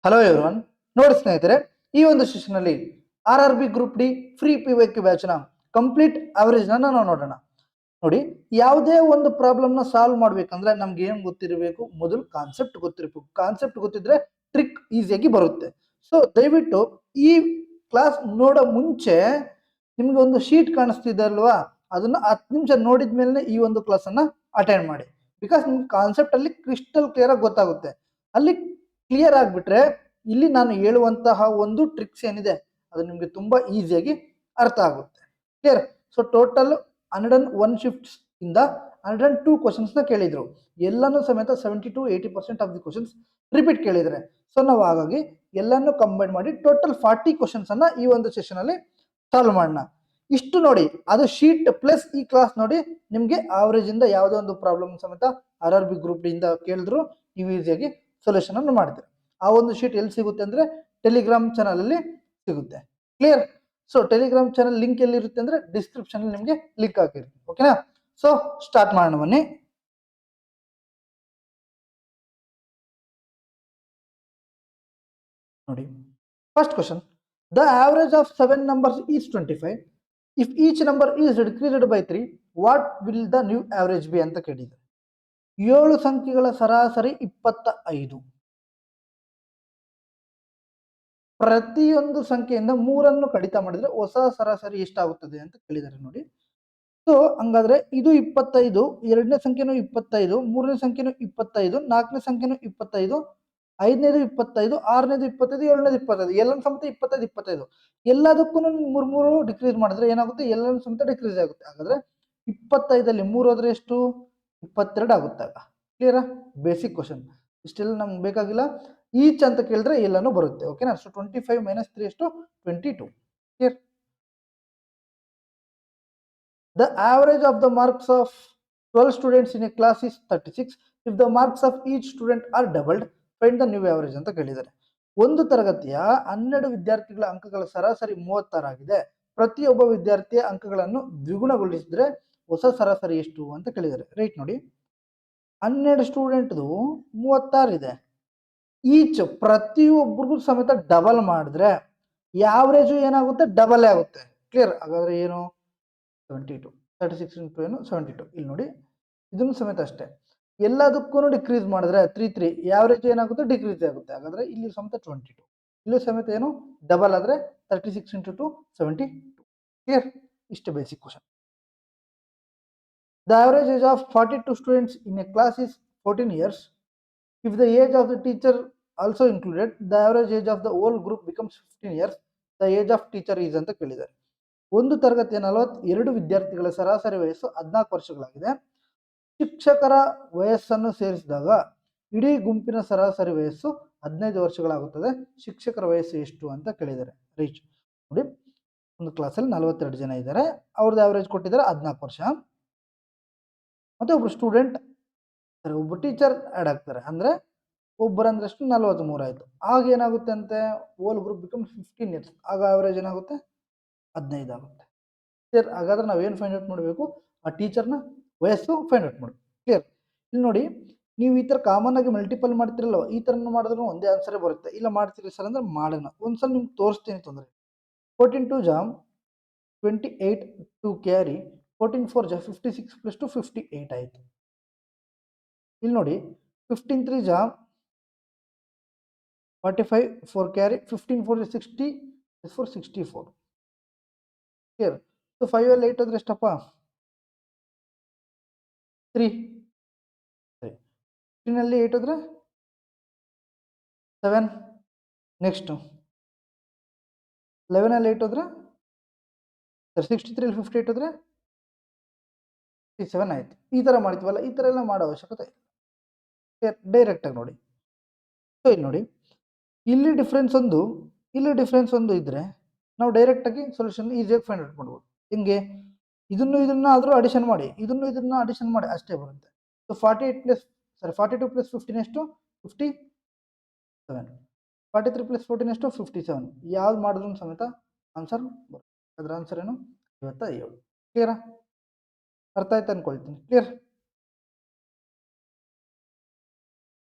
Hello everyone. ನೋಡಿ ಸ್ನೇಹಿತರೆ, ಈ ಒಂದು ಸೆಷನ್ ಅಲ್ಲಿ RRB group D free PYQ batch ನ ಕಂಪ್ಲೀಟ್ ಅವರೇಜ್ ನಾವು ನೋಡೋಣ. ನೋಡಿ, ಯಾವುದೇ ಒಂದು ಪ್ರಾಬ್ಲಮ್ ನ ಸಾಲ್ವ್ ಮಾಡ್ಬೇಕಂದ್ರೆ ನಮ್ಗೆ ಏನ್ ಗೊತ್ತಿರಬೇಕು? ಮೊದಲು ಕಾನ್ಸೆಪ್ಟ್ ಗೊತ್ತಿರಬೇಕು. ಕಾನ್ಸೆಪ್ಟ್ ಗೊತ್ತಿದ್ರೆ ಟ್ರಿಕ್ ಈಸಿಯಾಗಿ ಬರುತ್ತೆ. ಸೊ ದಯವಿಟ್ಟು ಈ ಕ್ಲಾಸ್ ನೋಡೋ ಮುಂಚೆ ನಿಮ್ಗೆ ಒಂದು ಶೀಟ್ ಕಾಣಿಸ್ತಿದೆ ಅಲ್ವಾ, ಅದನ್ನ 10 ನಿಮಿಷ ನೋಡಿದ್ಮೇಲೆ ಈ ಒಂದು ಕ್ಲಾಸ್ ಅನ್ನ ಅಟೆಂಡ್ ಮಾಡಿ. ಬಿಕಾಸ್ ನಿಮ್ಗೆ ಕಾನ್ಸೆಪ್ಟ್ ಅಲ್ಲಿ ಕ್ರಿಸ್ಟಲ್ ಕ್ಲಿಯರ್ ಆಗಿ ಗೊತ್ತಾಗುತ್ತೆ. ಅಲ್ಲಿ ಕ್ಲಿಯರ್ ಆಗ್ಬಿಟ್ರೆ ಇಲ್ಲಿ ನಾನು ಹೇಳುವಂತಹ ಒಂದು ಟ್ರಿಕ್ಸ್ ಏನಿದೆ ಅದು ನಿಮ್ಗೆ ತುಂಬಾ ಈಸಿಯಾಗಿ ಅರ್ಥ ಆಗುತ್ತೆ. ಕ್ಲಿಯರ್? ಸೊ ಟೋಟಲ್ 101 ಶಿಫ್ಟ್ಸ್ ಇಂದ 102 ಕ್ವಶನ್ಸ್ ನ ಕೇಳಿದ್ರು. ಎಲ್ಲಾನು ಸಮೇತ 70 to 80% of the questions repeat ಕೇಳಿದ್ರೆ. ಸೊ ನಾವು ಹಾಗಾಗಿ ಎಲ್ಲಾನು ಕಂಬೈನ್ ಮಾಡಿ ಟೋಟಲ್ 40 ಕ್ವಶನ್ಸ್ ಅನ್ನ ಈ ಒಂದು ಸೆಷನ್ ಅಲ್ಲಿ ಸಾಲ್ವ್ ಮಾಡೋಣ. ಇಷ್ಟು ನೋಡಿ, ಅದು ಶೀಟ್ ಪ್ಲಸ್ ಈ ಕ್ಲಾಸ್ ನೋಡಿ, ನಿಮ್ಗೆ ಆವರೇಜ್ ಇಂದ ಯಾವುದೋ ಒಂದು ಪ್ರಾಬ್ಲಮ್ ಸಮೇತ RRB ಗ್ರೂಪ್ ಡಿ ಇಂದ ಕೇಳಿದ್ರು ನೀವು ಈಸಿಯಾಗಿ ಸೊಲ್ಯೂಷನ್ ಅನ್ನು ಮಾಡ್ತೀರಾ. ಆ ಒಂದು ಶೀಟ್ ಎಲ್ಲಿ ಸಿಗುತ್ತೆ ಅಂದ್ರೆ ಟೆಲಿಗ್ರಾಮ್ ಚಾನಲ್ ಅಲ್ಲಿ ಸಿಗುತ್ತೆ. Clear? So Telegram channel link ಎಲ್ಲಿರುತ್ತೆ ಅಂದ್ರೆ ಡಿಸ್ಕ್ರಿಪ್ಷನ್ ಅಲ್ಲಿ ನಿಮ್ಗೆ ಲಿಂಕ್ ಹಾಕಿರ್ತೀನಿ. ಓಕೆನಾ? ಸೊ ಸ್ಟಾರ್ಟ್ ಮಾಡೋಣ ಬನ್ನಿ. ನೋಡಿ, first question, the average of 7 numbers is 25. If each number is decreased by 3, what will the new average B ಅಂತ ಕೇಳಿದ್ದಾರೆ. 7 ಸಂಖ್ಯೆಗಳ ಸರಾಸರಿ 25. ಪ್ರತಿಯೊಂದು ಸಂಖ್ಯೆಯಿಂದ 3 ಕಡಿತ ಮಾಡಿದ್ರೆ ಹೊಸ ಸರಾಸರಿ ಎಷ್ಟಾಗುತ್ತದೆ ಅಂತ ಕೇಳಿದ್ದಾರೆ. ನೋಡಿ, ಸೊ ಹಂಗಾದ್ರೆ ಇದು 25, ಎರಡನೇ ಸಂಖ್ಯೆನೂ 25, ಮೂರನೇ ಸಂಖ್ಯೆನೂ 25, ನಾಲ್ಕನೇ ಸಂಖ್ಯೆನೂ 25, ಐದನೇದು 25, ಆರನೇದು 25, ಏಳನೇದು 25, ಎಲ್ಲ ಸಮೇತ 25 25. ಎಲ್ಲದಕ್ಕೂ ಮೂರು ಡಿಕ್ರೀಸ್ ಮಾಡಿದ್ರೆ ಏನಾಗುತ್ತೆ? ಎಲ್ಲನೂ ಸಮೇತ ಡಿಕ್ರೀಸ್ ಆಗುತ್ತೆ. ಹಾಗಾದ್ರೆ 25ಅಲ್ಲಿ 3 ಹೋದ್ರೆ ಎಷ್ಟು? 22 ಆಗುತ್ತೆ. ಆಗ ಕ್ಲಿಯರಾ? Basic question. ಇಷ್ಟೆಲ್ಲ ನಮ್ಗೆ ಬೇಕಾಗಿಲ್ಲ. ಈಚ್ ಅಂತ ಕೇಳಿದ್ರೆ ಎಲ್ಲಾನು ಬರುತ್ತೆ. ಓಕೆನಾ? ಸೊ 25 - 3 ಎಷ್ಟು? 22. Clear? The average of the marks of 12 students in a class is 36. If the marks of each student are doubled, find the new average ಅಂತ ಕೇಳಿದ್ದಾರೆ. ಒಂದು ತರಗತಿಯ 12 ವಿದ್ಯಾರ್ಥಿಗಳ ಅಂಕಗಳ ಸರಾಸರಿ 36 ಆಗಿದೆ. ಪ್ರತಿಯೊಬ್ಬ ವಿದ್ಯಾರ್ಥಿಯ ಅಂಕಗಳನ್ನು ದ್ವಿಗುಣಗೊಳಿಸಿದ್ರೆ ಹೊಸ ಸರಾಸರಿ ಎಷ್ಟು ಅಂತ ಕೇಳಿದ್ದಾರೆ. ರೈಟ್? ನೋಡಿ, 12 ಸ್ಟೂಡೆಂಟ್ದು 36 ಇದೆ. ಈಚ್ ಪ್ರತಿಯೊಬ್ಬರಿಗೂ ಸಮೇತ ಡಬಲ್ ಮಾಡಿದ್ರೆ ಯಾವರೇಜು ಏನಾಗುತ್ತೆ? ಡಬಲ್ ಆಗುತ್ತೆ. ಕ್ಲಿಯರ್? ಹಾಗಾದ್ರೆ ಏನು? 72. 36 ಇಂಟು ಏನು? 72. ಇಲ್ಲಿ ನೋಡಿ, ಇದನ್ನು ಸಮೇತ ಅಷ್ಟೇ. ಎಲ್ಲದಕ್ಕೂ ಡಿಕ್ರೀಸ್ ಮಾಡಿದ್ರೆ 3 ಯಾವರೇಜ್ ಏನಾಗುತ್ತೆ? ಡಿಕ್ರೀಸ್ ಆಗುತ್ತೆ. ಹಾಗಾದ್ರೆ ಇಲ್ಲಿ ಸಮೇತ 22. ಇಲ್ಲಿ ಸಮೇತ ಏನು? ಡಬಲ್ ಆದ್ರೆ 36 ಇಂಟು 2 72. ಕ್ಲಿಯರ್? ಇಷ್ಟು basic question. The average age of 42 students in a class is 14 years. If the age of the teacher also included, the average age of the whole group becomes 15 years. The age of teacher is ಅಂತ ಕೇಳಿದ್ದಾರೆ. ಒಂದು ತರಗತಿಯ 42 ವಿದ್ಯಾರ್ಥಿಗಳ ಸರಾಸರಿ ವಯಸ್ಸು 14 ವರ್ಷಗಳಾಗಿದೆ. ಶಿಕ್ಷಕರ ವಯಸ್ಸನ್ನು ಸೇರಿಸಿದಾಗ ಇಡೀ ಗುಂಪಿನ ಸರಾಸರಿ ವಯಸ್ಸು 15 ವರ್ಷಗಳಾಗುತ್ತದೆ. ಶಿಕ್ಷಕರ ವಯಸ್ಸು ಎಷ್ಟು ಅಂತ ಕೇಳಿದ್ದಾರೆ. ರೈಟ್? ನೋಡಿ, ಒಂದು ಕ್ಲಾಸಲ್ಲಿ 42 ಜನ ಇದ್ದಾರೆ. ಅವ್ರದ್ದು ಆವರೇಜ್ ಕೊಟ್ಟಿದ್ದಾರೆ 14 ವರ್ಷ. ಮತ್ತೆ ಒಬ್ರು ಸ್ಟೂಡೆಂಟ್, ಒಬ್ಬ ಟೀಚರ್ ಆಡ್ ಆಗ್ತಾರೆ. ಅಂದ್ರೆ ಒಬ್ಬರಂದ್ರಷ್ಟು 43 ಆಯ್ತು. ಆಗ ಏನಾಗುತ್ತೆ ಅಂತೆ? Whole group become 15 years. ಆಗ ಆವರೇಜ್ ಏನಾಗುತ್ತೆ? 15 ಆಗುತ್ತೆ. ಕ್ಲಿಯರ್? ಹಾಗಾದ್ರೆ ನಾವೇನು ಫೈಂಡ್ ಔಟ್ ಮಾಡಬೇಕು? ಆ ಟೀಚರ್ನ ವಯಸ್ಸು ಫೈಂಡ್ ಔಟ್ ಮಾಡಬೇಕು. ಕ್ಲಿಯರ್? ಇಲ್ಲಿ ನೋಡಿ, ನೀವು ಈ ತರ ಕಾಮನ್ ಆಗಿ ಮಲ್ಟಿಪಲ್ ಮಾಡ್ತಿರಲ್ವ, ಈ ತರ ಮಾಡಿದ್ರು ಒಂದೇ ಆನ್ಸರೇ ಬರುತ್ತೆ. ಇಲ್ಲ ಮಾಡ್ತೀರಿ ಸರ್ ಅಂದ್ರೆ ಮಾಡೋಣ. ಒಂದ್ಸಲ ನಿಮ್ಗೆ ತೋರಿಸ್ತೀನಿ, ತೊಂದರೆ. 14 2 ಜಾಮ್ 28 ಟು ಕ್ಯಾರಿ 14 4 ಜಾ 56 + 2 58 ಆಯ್ತು. ಇಲ್ಲಿ ನೋಡಿ, 15 3 ಜಾಮ್ 45 4 ಕ್ಯಾರಿ 15 4 60 4 64. ಕ್ಲಿಯರ್? ಸೊ 5 ಅಲ್ಲಿ 8 ಹೋದ್ರೆ ಎಷ್ಟಪ್ಪ? 3. 15 ಅಲ್ಲಿ 8 ಹೋದ್ರೆ 7. ನೆಕ್ಸ್ಟ್ 11 ಅಲ್ಲಿ 8 ಹೋದ್ರೆ 63 ಅಲ್ಲಿ 58 ಹೋದ್ರೆ 57 ಆಯ್ತು. ಈ ತರ ಮಾಡ್ತೀವಲ್ಲ, ಈ ತರ ಎಲ್ಲ ಮಾಡೋ ಅವಶ್ಯಕತೆ ಇಲ್ಲ. ಡೈರೆಕ್ಟ್ ಆಗಿ ನೋಡಿ. ಸೊ ಇಲ್ಲಿ ನೋಡಿ, ಇಲ್ಲಿ ಡಿಫ್ರೆನ್ಸ್ ಒಂದು, ಇಲ್ಲಿ ಡಿಫ್ರೆನ್ಸ್ ಒಂದು ಇದ್ರೆ ನಾವು ಡೈರೆಕ್ಟ್ ಆಗಿ ಸೊಲ್ಯೂಷನ್ ಈಸಿಯಾಗಿ ಫೈಂಡ್ ಔಟ್ ಮಾಡ್ಬೋದು. ಹಿಂಗೆ ಇದನ್ನ ಆದ್ರೂ ಅಡಿಷನ್ ಮಾಡಿ, ಇದನ್ನ ಅಡಿಷನ್ ಮಾಡಿ ಅಷ್ಟೇ ಬರುತ್ತೆ. ಸೊ 42 + 15 ಎಷ್ಟು? 57. 43 + 14 ಎಷ್ಟು? 57. ಯಾವ್ದು ಮಾಡಿದ್ರು ಸಮೇತ ಆನ್ಸರ್ ಬರುತ್ತೆ. ಅದ್ರ ಆನ್ಸರ್ ಏನು? 57. ಕ್ಲಿಯರಾ? ಅರ್ಥ ಆಯ್ತು ಅನ್ಕೊಳ್ತೀನಿ. Clear?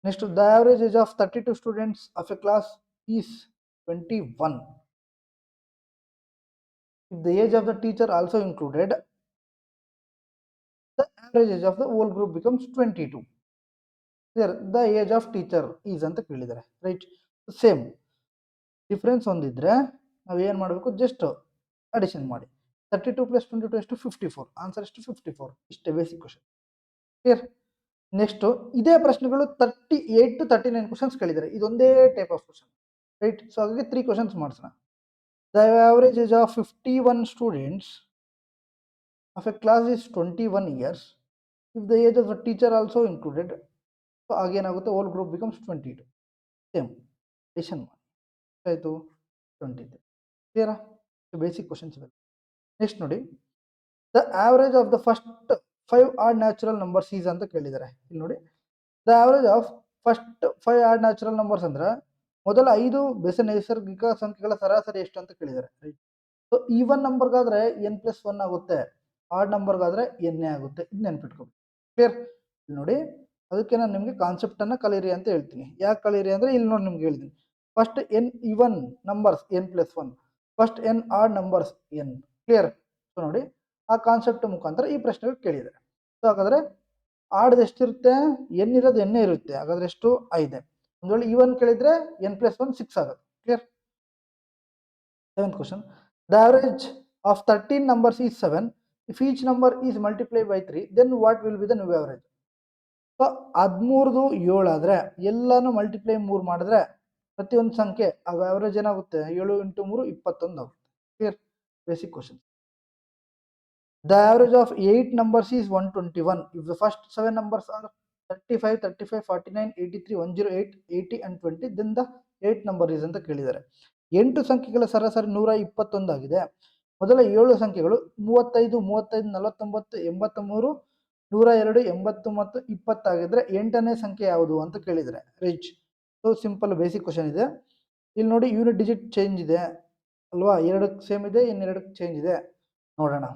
Next, the average age of 32 students of a class is 21. If the age of the teacher also included, the average age of the whole group becomes 22. Here the age of teacher is ಅಂತ ಕೇಳಿದ್ದಾರೆ, right. Same difference ಹೊಂದಿದ್ರೆ ನಾವು ಏನು ಮಾಡಬೇಕು, just addition ಮಾಡಿ. 32 + 22 ಎಷ್ಟು 54, answer ಎಷ್ಟು 54. ಇಷ್ಟೇ basic question. Clear. Next ಇದೇ ಪ್ರಶ್ನೆಗಳು 38 to 39 ಕ್ವಶನ್ಸ್ ಕೇಳಿದ್ದಾರೆ. ಇದೊಂದೇ type of question, right. So ಹಾಗಾಗಿ 3 ಕ್ವಶನ್ಸ್ ಮಾಡಿಸೋಣ. The average age of 51 students of a class is 21 years. If the age of the teacher also included, so ಆಗೇನಾಗುತ್ತೆ, whole group becomes 22. Same addition ಮಾಡಿ ಆಯಿತು 23. ಕ್ಲಿಯರಾ? Basic questions ಇವೆ. Next ನೋಡಿ, the average of the first 5 odd natural numbers is ಅಂತ ಕೇಳಿದ್ದಾರೆ. ಇಲ್ಲಿ ನೋಡಿ, the average of first 5 odd natural numbers ಅಂದ್ರೆ ಮೊದಲ 5 ಬೆಸ ನೈಸರ್ಗಿಕ ಸಂಖ್ಯೆಗಳ ಸರಾಸರಿ ಎಷ್ಟು ಅಂತ ಕೇಳಿದ್ದಾರೆ, ರೈಟ್. ಸೊ ಈವನ್ ನಂಬರ್ಗಾದ್ರೆ n+1 ಆಗುತ್ತೆ, ಆಡ್ ನಂಬರ್ಗಾದ್ರೆ n ಆಗುತ್ತೆ. ಇದು ನೆನ್ಪಿಟ್ಕೋಬೇಕು. ಕ್ಲಿಯರ್? ಇಲ್ಲಿ ನೋಡಿ, ಅದಕ್ಕೆ ನಾನು ನಿಮಗೆ ಕಾನ್ಸೆಪ್ಟ್ ಅನ್ನ ಕಲೀರಿ ಅಂತ ಹೇಳ್ತೀನಿ. ಯಾಕೆ ಕಲೀರಿ ಅಂದ್ರೆ ಇಲ್ಲಿ ನೋಡಿ ನಿಮ್ಗೆ ಹೇಳ್ತೀನಿ. First n even numbers n+1, first n add numbers n. Clear? So ನೋಡಿ, ಆ ಕಾನ್ಸೆಪ್ಟ್ ಮುಖಾಂತರ ಈ ಪ್ರಶ್ನೆಗಳು ಕೇಳಿದ್ದಾರೆ. ಸೊ ಹಾಗಾದ್ರೆ ಆಡ್ದು ಎಷ್ಟಿರುತ್ತೆ, n ಇರೋದು n ಇರುತ್ತೆ. ಹಾಗಾದ್ರೆ ಎಷ್ಟು 5. ಒಂದು ವೇಳೆ ಈವನ್ ಕೇಳಿದ್ರೆ n+1 6 ಆಗುತ್ತೆ. Clear? 7th question. The average of 13 numbers is 7. If each number is multiplied by 3, then what will be the new average? So 13ದು 7 ಆದ್ರೆ ಎಲ್ಲಾನು ಮಲ್ಟಿಪ್ಲೈ 3 ಮಾಡಿದ್ರೆ ಪ್ರತಿಯೊಂದು ಸಂಖ್ಯೆ ಅವರೇಜ್ ಏನಾಗುತ್ತೆ, 7 × 3 21 ಆಗುತ್ತೆ. Clear? Basic question. The average of 8 numbers is 121. If the first 7 numbers are 35, 35, 49, 83, 108, 80 and 20, then the 8 number is ಅಂತ ಕೇಳಿದ್ದಾರೆ. 8 ಸಂಖ್ಯೆಗಳ ಸರಾಸರಿ 121 ಆಗಿದೆ. ಮೊದಲ 7 ಸಂಖ್ಯೆಗಳು 35, 35, 49, 83, 102, 80 ಮತ್ತು 20 ಆಗಿದ್ರೆ 8ನೇ ಸಂಖ್ಯೆ ಯಾವುದು ಅಂತ ಕೇಳಿದರೆ, right. So simple basic question ಇದೆ. ಇಲ್ಲಿ ನೋಡಿ, ಯೂನಿಟ್ ಡಿಜಿಟ್ ಚೇಂಜ್ ಇದೆ ಅಲ್ವಾ, 2ಕ್ಕೆ ಸೇಮ್ ಇದೆ, ಇನ್ನು 2ಕ್ಕೆ ಚೇಂಜ್ ಇದೆ. ನೋಡೋಣ.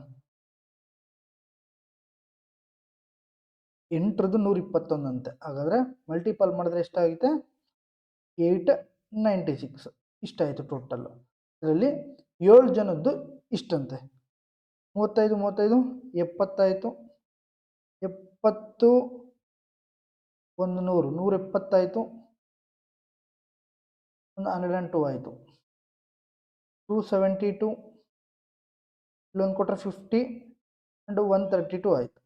8ರದ್ದು 121 ಅಂತೆ. ಹಾಗಾದ್ರೆ ಮಲ್ಟಿಪಲ್ ಮಾಡಿದ್ರೆ ಎಷ್ಟಾಗುತ್ತೆ, 896 ಇಷ್ಟಾಯಿತು ಟೋಟಲ್. ಇದರಲ್ಲಿ 7 ಜನದ್ದು ಇಷ್ಟಂತೆ. 35, 35, 70 ಆಯಿತು. 70, 100, 170 ಆಯಿತು. 102 ಆಯಿತು. 272 ಇಲ್ಲೊಂದು ಕೊಟ್ಟರೆ 50 ಆ್ಯಂಡ್ 132 ಆಯಿತು.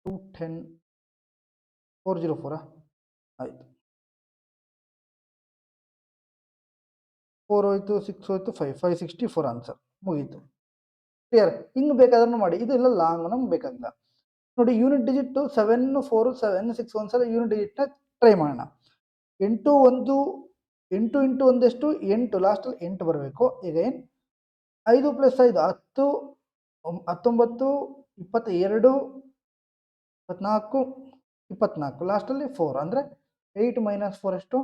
210, 404 ಆಯಿತು. 4 ಹೋಯ್ತು, 6 ಹೋಯ್ತು, 564 ಆನ್ಸರ್ ಮುಗೀತು. ಕ್ಲಿಯರ್? ಹಿಂಗೆ ಬೇಕಾದ್ರೂ ಮಾಡಿ, ಇದೆಲ್ಲ ಲಾಂಗ್ ನಮ್ಗೆ ಬೇಕಾಗಿಲ್ಲ. ನೋಡಿ, ಯೂನಿಟ್ ಡಿಜಿಟ್ 7, 4, 7, 6 ಒಂದ್ಸಲ ಯೂನಿಟ್ ಡಿಜಿಟ್ನ ಟ್ರೈ ಮಾಡೋಣ. 8, 1, 8 × 1 ಎಷ್ಟು 8, ಲಾಸ್ಟಲ್ಲಿ 8 ಬರಬೇಕು. ಈಗ ಏನು 5 + 5 10, 19, 22, 24, 24, ಲಾಸ್ಟಲ್ಲಿ 4 ಅಂದರೆ 8 - 4 ಎಷ್ಟು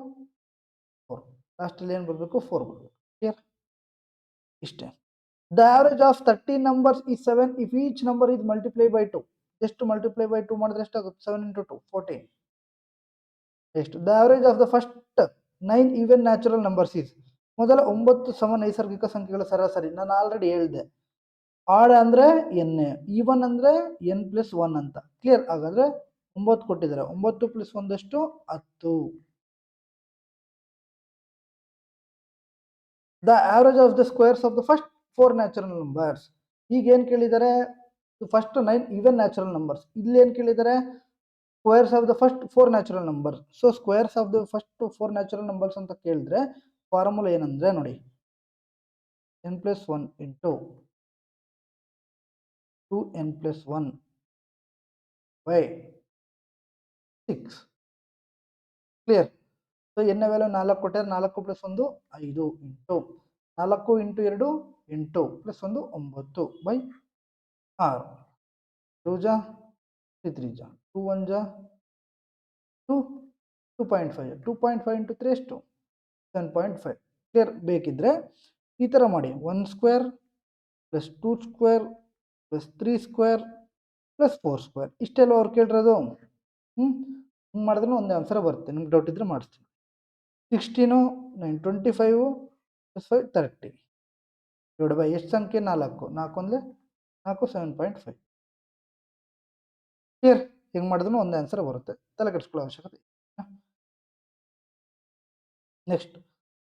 4. ಲಾಸ್ಟಲ್ಲಿ ಏನು ಬರಬೇಕು, 4 ಬರಬೇಕು. ಕ್ಲಿಯರ್? ಇಷ್ಟೇ. The average of 13 numbers is 7 if each number is multiplied by 2. ಎಷ್ಟು ಮಲ್ಟಿಪ್ಲೈ ಬೈ 2 ಮಾಡಿದ್ರೆ ಎಷ್ಟಾಗುತ್ತೆ, 7 × 2 14. ಎಷ್ಟು? The average of the first 9 even natural numbers is. ಮೊದಲ 9 ಸಮ ನೈಸರ್ಗಿಕ ಸಂಖ್ಯೆಗಳ ಸರಾಸರಿ ನಾನು ಆಲ್ರೆಡಿ ಹೇಳಿದೆ. ಆಡ್ ಅಂದ್ರೆ n, ಈವನ್ ಅಂದ್ರೆ n+1 ಅಂತ. ಕ್ಲಿಯರ್? ಹಾಗಾದ್ರೆ 9 ಕೊಟ್ಟಿದ್ದಾರೆ. 9 + 1 ಎಷ್ಟು 10. The average of the squares of the first 4 natural numbers. ಈಗ ಏನು ಕೇಳಿದ್ದಾರೆ, ಫಸ್ಟ್ 9 ಈವನ್ ನ್ಯಾಚುರಲ್ ನಂಬರ್ಸ್. ಇಲ್ಲಿ ಏನು ಕೇಳಿದ್ದಾರೆ, squares of the first 4 natural numbers. So squares of the first 4 natural numbers ಅಂತ ಕೇಳಿದ್ರೆ ಫಾರ್ಮುಲಾ ಏನಂದ್ರೆ ನೋಡಿ, n+1 × 2n+1 by 6. Clear? So n value 4 ಕೊಟ್ಟರೆ 4 + 1 5 ಇಂಟು 4 × 2 8 + 1 9 by 6. 2 ಜಾ 3 ಜಾ 2 1 ಜಾ 2 2.5 2.5 × 3 ಎಷ್ಟು 7.5. ಕ್ಲಿಯರ್? ಬೇಕಿದ್ರೆ ಈ ಥರ ಮಾಡಿ, 1² + 2² + 3² ಪ್ಲಸ್ 4 ಸ್ಕ್ವೇರ್ ಇಷ್ಟೆಲ್ಲ ಅವ್ರು ಕೇಳಿರೋದು. ಹಿಂಗೆ ಮಾಡಿದ್ರೆ ಒಂದೇ ಆನ್ಸರ್ ಬರುತ್ತೆ. ನಿಮ್ಗೆ ಡೌಟ್ ಇದ್ರೆ ಮಾಡಿಸ್ತೀನಿ. 16 9 25 ಪ್ಲಸ್ 5 30 ಡಿವೈಡ್ ಬೈ ಎಷ್ಟು ಸಂಖ್ಯೆ 4 4 ಅಂದರೆ 4 7.5 ಕ್ಲಿಯರ್. ಹೆಂಗೆ ಮಾಡಿದ್ರು ಒಂದೇ ಆನ್ಸರ್ ಬರುತ್ತೆ, ತಲೆ ಕೆಡಿಸ್ಕೊಳ್ಳೋ ಅವಶ್ಯಕತೆ. Next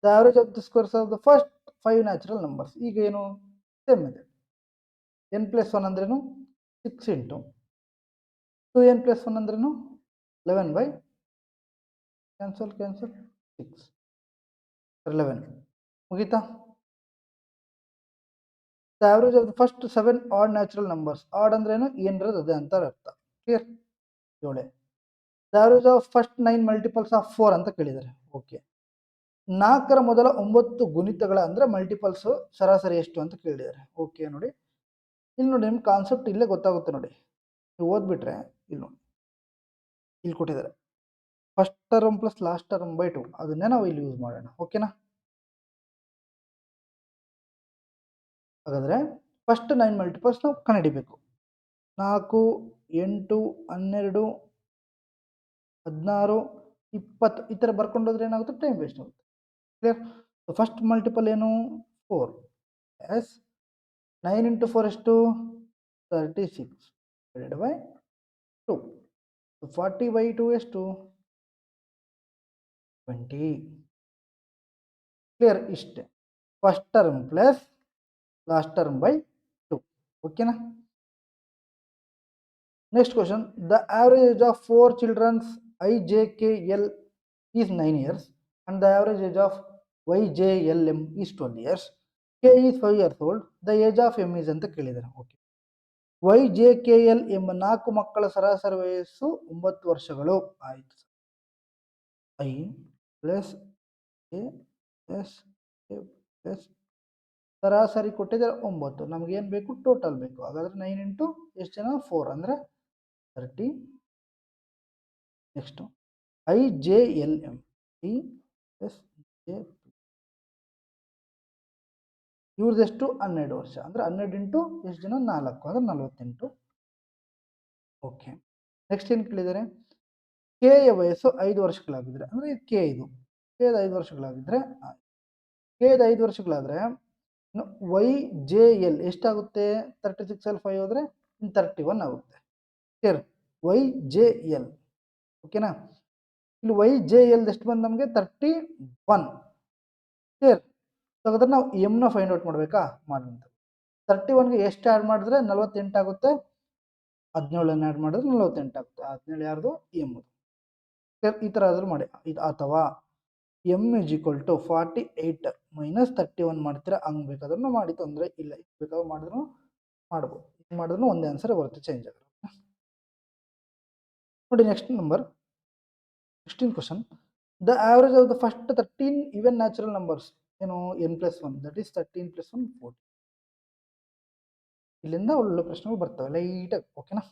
the average of the squares of the first 5 natural numbers. ಈಗ ಏನು ಸೇಮ್ ಇದೆ. n+1 ಅಂದ್ರೇನು 6 ಇಂಟು 2n+1 ಅಂದ್ರೇನು 11 ಬೈ ಕ್ಯಾನ್ಸಲ್ 6 11 ಮುಗೀತಾ. The average of the first 7 odd natural numbers. Odd ಅಂದ್ರೇನು ಏನಿರೋದು ಅದೇ ಅಂತ ಅರ್ಥ. Clear. 7 the average of first 9 multiples of 4 ಅಂತ ಕೇಳಿದ್ದಾರೆ. ಓಕೆ, 4ರ ಮೊದಲ 9 ಗುಣಿತಗಳ ಅಂದ್ರೆ ಮಲ್ಟಿಪಲ್ಸ್ ಸರಾಸರಿ ಎಷ್ಟು ಅಂತ ಕೇಳಿದ್ದಾರೆ. ಓಕೆ ನೋಡಿ, ಇಲ್ಲಿ ನೋಡಿ ನಿಮ್ಗೆ ಕಾನ್ಸೆಪ್ಟ್ ಇಲ್ಲೇ ಗೊತ್ತಾಗುತ್ತೆ ನೋಡಿ. ನೀವು ಓದ್ಬಿಟ್ರೆ ಇಲ್ಲಿ ನೋಡಿ, ಇಲ್ಲಿ ಕೊಟ್ಟಿದ್ದಾರೆ first term plus last term by 2, ಅದನ್ನೇ ನಾವು ಇಲ್ಲಿ ಯೂಸ್ ಮಾಡೋಣ. ಓಕೆನಾ. ಹಾಗಾದ್ರೆ ಫಸ್ಟ್ 9 ಮಲ್ಟಿಪಲ್ಸ್ ನಾವು ಕಂಡುಹಿಡಿಬೇಕು. 4 8 12 16 20 ಈ ಥರ ಬರ್ಕೊಂಡೋದ್ರೆ ಏನಾಗುತ್ತೆ, ಟೈಮ್ ವೇಸ್ಟ್ ಆಗುತ್ತೆ. ಕ್ಲಿಯರ್. ಫಸ್ಟ್ ಮಲ್ಟಿಪಲ್ ಏನು 4 ಎಸ್ 9 ಇಂಟು 4 ಎಷ್ಟು 36 ಡಿವೈಡೆಡ್ ಬೈ 2 40 ಬೈ 2 ಎಷ್ಟು 20. ಕ್ಲಿಯರ್. ಇಷ್ಟೇ first term plus last term by 2. ಓಕೆನಾ. Next question, the average age of 4 childrens IJKL is 9 years and the average age of YJLM is 12 years. K is 5 years old. The age of M is ಅಂತ ಕೇಳಿದ್ದಾರೆ. Okay, YJKL ಎಂಬ 4 ಮಕ್ಕಳ ಸರಾಸರಿ ವಯಸ್ಸು 9 ವರ್ಷಗಳು ಆಯಿತು. I plus A plus A plus ಸರಾಸರಿ ಕೊಟ್ಟಿದ್ದಾರೆ 9. ನಮ್ಗೆ ಏನು ಬೇಕು, ಟೋಟಲ್ ಬೇಕು. ಹಾಗಾದ್ರೆ 9 ಇಂಟು ಎಷ್ಟು ಜನ 4 ಅಂದರೆ 30. ನೆಕ್ಸ್ಟು IJLM ಇವ್ರದೆಷ್ಟು 12 ವರ್ಷ ಅಂದರೆ 12 ಇಂಟು ಎಷ್ಟು ಜನ 4 ಅಂದರೆ 48. ಓಕೆ, ನೆಕ್ಸ್ಟ್ ಏನು ಕೇಳಿದ್ದಾರೆ, ಕೆ ಯ ವಯಸ್ಸು 5 ವರ್ಷಗಳಾಗಿದ್ರೆ ಅಂದರೆ ಕೆ ಇದು ಕೆ 5 ವರ್ಷಗಳಾಗಿದ್ರೆ ಕೆ 5 ವರ್ಷಗಳಾದರೆ YJL ಎಷ್ಟಾಗುತ್ತೆ, 36 ಅಲ್ಲಿ 5 ಹೋದರೆ 31 ಆಗುತ್ತೆ. ಕ್ಲಿಯರ್. YJL ಓಕೆನಾ. ಇಲ್ಲಿ YJL ಎಷ್ಟು ಬಂದು ನಮಗೆ 31. ಕ್ಲಿಯರ್. ಹಾಗಾದ್ರೆ ನಾವು ಎಮ್ನ ಫೈಂಡ್ ಔಟ್ ಮಾಡಬೇಕಾ, ಮಾಡೋಣ. 31ಗೆ ಎಷ್ಟು ಆ್ಯಡ್ ಮಾಡಿದ್ರೆ 48 ಆಗುತ್ತೆ, 17 ಆ್ಯಡ್ ಮಾಡಿದ್ರೆ 48 ಆಗುತ್ತೆ. 17 ಯಾರ್ದು ಎಮ್. ಈ ಥರ ಆದರೂ ಮಾಡಿ. ಇದು ಅಥವಾ M is equal to 48 minus 31 ಮಾಡ್ತೀರಾ, ಹಂಗೆ ಬೇಕಾದ್ರೂ ಮಾಡಿ, ತೊಂದರೆ ಇಲ್ಲ. ಬೇಕಾದ್ರೂ ಮಾಡಿದ್ರು ಮಾಡ್ಬೋದು, ಮಾಡಿದ್ರು ಒಂದೇ ಆನ್ಸರ್ ಬರುತ್ತೆ, ಚೇಂಜ್ ಆಗುತ್ತೆ. ನೋಡಿ next number 16 question, the average of the first 13 even natural numbers ಏನು n+1 ದಟ್ ಈಸ್ 13 + 1 14. ಇಲ್ಲಿಂದ ಒಳ್ಳೆ ಪ್ರಶ್ನೆಗಳು ಬರ್ತವೆ ಲೈಟಾಗಿ. ಓಕೆನಾ.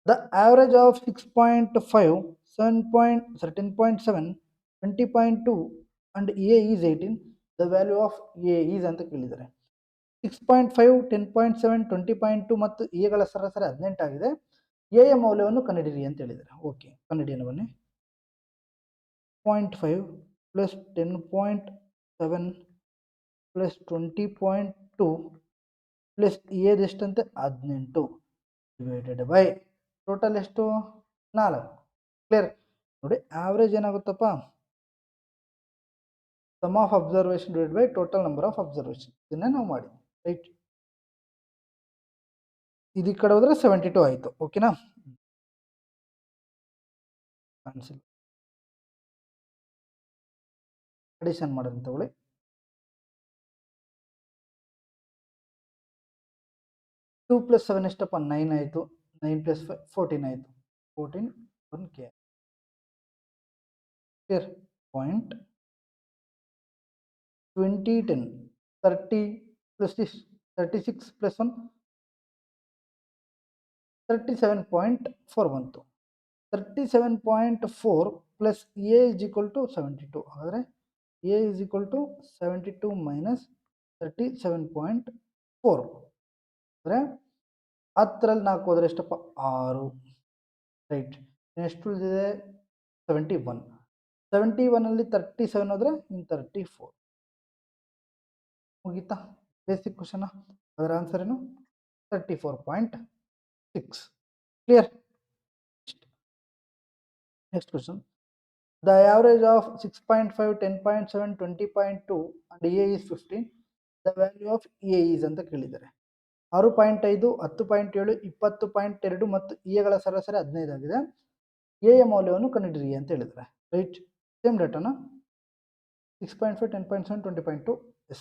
The average of 6.5 13.7 20.2 and A is 18, the value of A is ಅಂತ ಕೇಳಿದ್ದಾರೆ. 6.5 10.7 20.2 ಮತ್ತು ಎಗಳ ಸರಾಸರಿ 18 ಆಗಿದೆ. ಎ ಯ ಮೌಲ್ಯವನ್ನು ಕಂಡುಹಿಡಿಯಿರಿ ಅಂತ ಹೇಳಿದ್ದಾರೆ. ಓಕೆ, ಕಂಡುಹಿಡಿಯೋಣ ಬನ್ನಿ. 0.5 ಪ್ಲಸ್ 10.7 ಪ್ಲಸ್ 20.2 ಪ್ಲಸ್ ಎದೆಷ್ಟಂತೆ 18 ಡಿವೈಡೆಡ್ ಬೈ ಟೋಟಲ್ ಎಷ್ಟು 4. ಕ್ಲಿಯರ್. ನೋಡಿ ಆವ್ರೇಜ್ ಏನಾಗುತ್ತಪ್ಪ, sum of observation divide by total number of observation. ಇದನ್ನೇ ನಾವು ಮಾಡಿ ರೈಟ್. ಇದು ಈ ಕಡೆ ಹೋದ್ರೆ 72 ಆಯಿತು. ಓಕೆನಾ. ಕ್ಯಾನ್ಸಲ್ ಅಡಿಷನ್ ಮಾಡೋಣ ತಗೊಳ್ಳಿ. 2 + 7 ಎಷ್ಟಪ್ಪ 9 ಆಯಿತು. 9 + 5 14 ಆಯಿತು. 14 1K. ಕ್ಲಿಯರ್. ಪಾಯಿಂಟ್ 20 10 30 ಪ್ಲಸ್ 36 + 1 37.4 ಬಂತು. 37.4 plus A is equal to 72. ಹಾಗಾದರೆ A is equal to 72 minus 37.4 ಅಂದರೆ 10ರಲ್ಲಿ 4 ಹೋದರೆ ಎಷ್ಟಪ್ಪ 6 ರೈಟ್. ಎಷ್ಟು ಉಳಿದಿದೆ 71. 71ಅಲ್ಲಿ 37 ಹೋದರೆ ಇನ್ನು 34 ಮುಗೀತಾ. Basic question. ಅದರ ಆನ್ಸರ್ ಏನು 34.6. Clear. Next question. The average of 6.5, 10.7, 20.2 and EA is 15. The value of EA is ಅಂತ ಕೇಳಿದ್ದಾರೆ. 6.5, 10.7, 20.2 ಮತ್ತು EAಗಳ ಸರಾಸರಿ 15 ಆಗಿದೆ. ಎ ಮೌಲ್ಯವನ್ನು ಕಂಡುಹಿಡಿಯಿರಿ ಅಂತ ಹೇಳಿದ್ದಾರೆ. ರೈಟ್. ಸೇಮ್ ಡಾಟಾನ 6.5, 10.7, 20.2